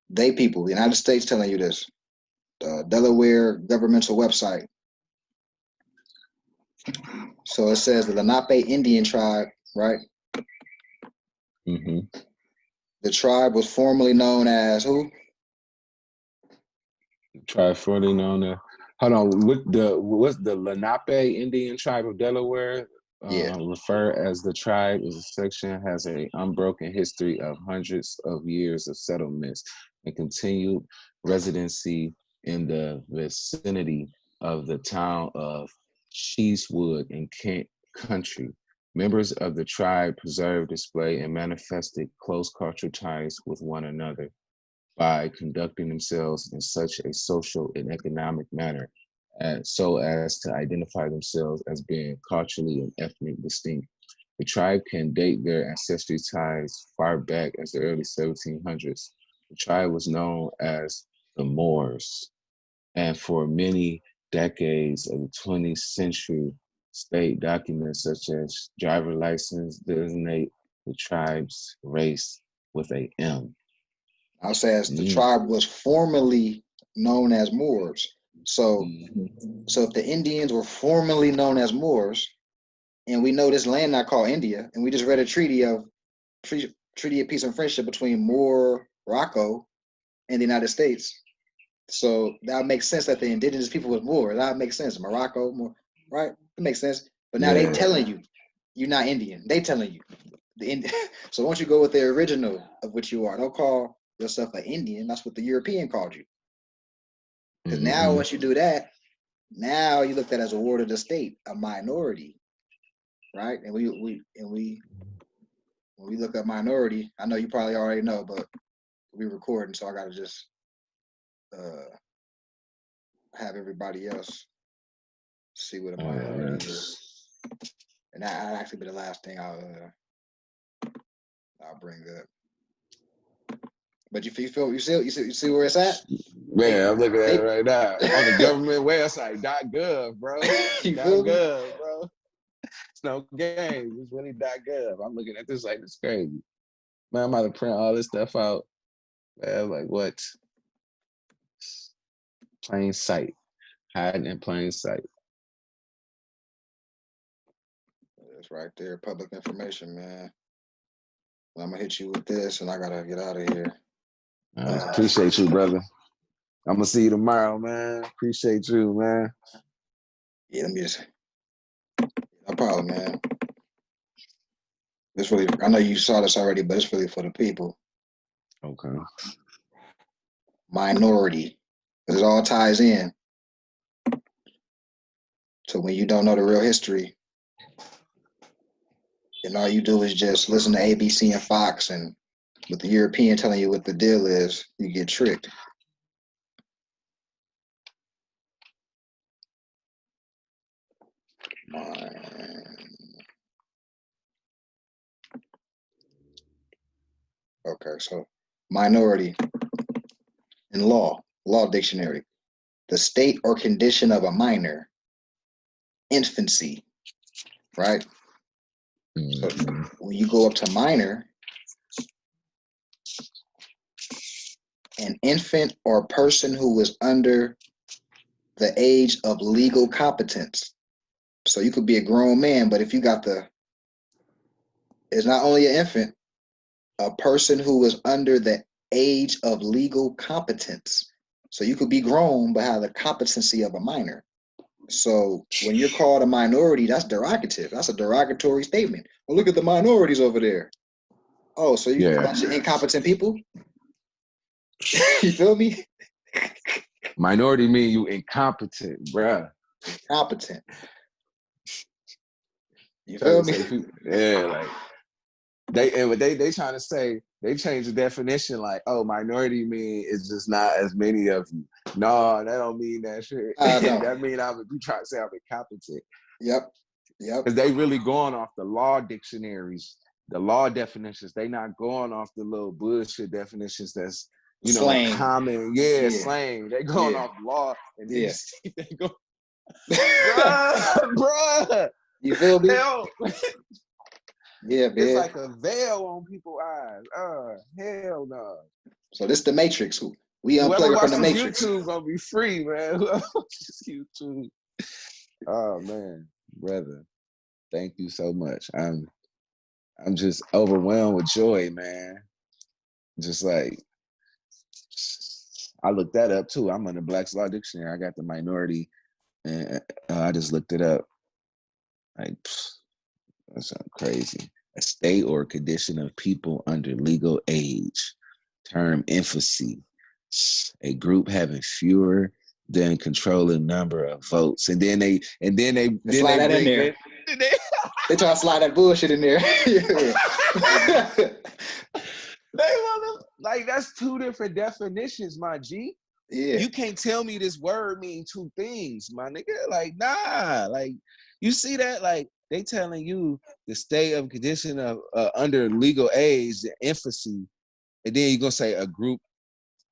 they people, the United States telling you this. Delaware governmental website. So it says the Lenape Indian tribe, right? Mm-hmm. The tribe was formerly known as who? Tribe formerly known as. Hold on. What's the Lenape Indian tribe of Delaware? Yeah. Refer as the tribe is a section has an unbroken history of hundreds of years of settlements and continued residency in the vicinity of the town of Cheesewood in Kent Country. Members of the tribe preserved, displayed, and manifested close cultural ties with one another by conducting themselves in such a social and economic manner so as to identify themselves as being culturally and ethnically distinct. The tribe can date their ancestry ties far back as the early 1700s. The tribe was known as the Moors, and for many decades of the 20th century, state documents such as driver license designate the tribe's race with a M. I'll say as the tribe was formerly known as Moors. So if the Indians were formerly known as Moors, and we know this land not called India, and we just read a treaty of peace and friendship between Morocco and the United States. So that makes sense that the indigenous people was Moors. That makes sense. Morocco, right? It makes sense. But now they telling you, you're not Indian. They telling you. So once you go with the original of what you are, don't call yourself an Indian. That's what the European called you. Because now once you do that, now you looked at as a ward of the state, a minority, right? And when we look at minority, I know you probably already know, but we recording, so I gotta just have everybody else see what a minority is. And that'll actually be the last thing I'll bring up. But you see where it's at? Man, I'm looking at it right now on the government website, .gov, bro. .gov, bro. It's no game. It's really .gov. I'm looking at this like it's crazy. Man, I'm about to print all this stuff out. Man, like what? Plain sight, hiding in plain sight. It's right there, public information, man. Well, I'm gonna hit you with this, and I gotta get out of here. Appreciate you, brother. I'm gonna see you tomorrow, man. Appreciate you, man. Yeah, let me just. No problem, man. It's really. I know you saw this already, but it's really for the people. Okay. Minority, because it all ties in. So when you don't know the real history, and all you do is just listen to ABC and Fox, and with the European telling you what the deal is, you get tricked. Okay, so minority in law dictionary, the state or condition of a minor, infancy, right? So when you go up to minor, an infant or person who is under the age of legal competence. So you could be a grown man, but if you got it's not only an infant, a person who is under the age of legal competence. So you could be grown but have the competency of a minor. So when you're called a minority, that's derogative. That's a derogatory statement. Well, look at the minorities over there. Oh, so you a bunch of incompetent people? You feel me? Minority mean you incompetent, bruh. Incompetent. You feel me? Yeah, like they trying to say, they changed the definition like, oh, minority mean it's just not as many of you. No, that don't mean that shit. No. That mean you try to say I'm incompetent. Yep. Because they really going off the law dictionaries, the law definitions. They not going off the little bullshit definitions that's, you know, slang. common. Slang. They going off law, and then they go, bruh. You feel me? Hell. Yeah, man. It's like a veil on people's eyes. Hell no. So this the Matrix. We unplugged from the Matrix. YouTube gonna be free, man. Whoever watches YouTube. Oh man, brother. Thank you so much. I'm just overwhelmed with joy, man. Just like, I looked that up too. I'm on the Black's Law Dictionary. I got the minority, and I just looked it up. Like, that sounds crazy. A state or condition of people under legal age. Term infancy. A group having fewer than controlling number of votes. And then they slide that in there. They try to slide that bullshit in there. Like, that's two different definitions, my G. Yeah. You can't tell me this word mean two things, my nigga. Like, nah. Like, you see that? Like, they telling you the state of condition of under legal age, the infancy, and then you're gonna say a group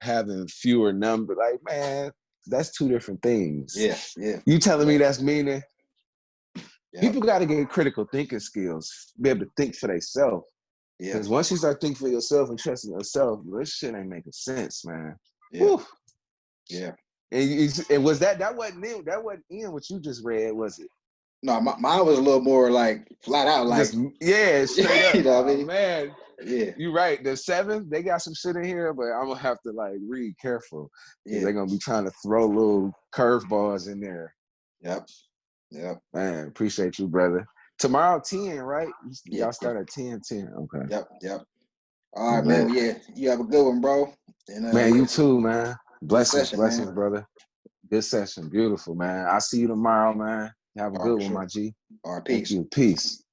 having fewer number. Like, man, that's two different things. Yeah. You telling me that's meaning? Yep. People got to get critical thinking skills, be able to think for themselves. Yeah. Because once you start thinking for yourself and trusting yourself, this shit ain't making sense, man. Yeah. Whew. Yeah. And was that wasn't in what you just read, was it? No, mine was a little more like flat out, like straight up. You know what I mean? Man, yeah, you're right. The 7th, they got some shit in here, but I'm gonna have to like read careful. Yeah, they're gonna be trying to throw little curveballs in there. Yep. Man, appreciate you, brother. Tomorrow 10, right? Y'all start at 10. Okay. Yep. All right, man. Yeah, you have a good one, bro. And, man, you too, man. Blessings, man. brother. Good session. Beautiful, man. I'll see you tomorrow, man. Have a good one, my G. All right, peace. Thank you. Peace.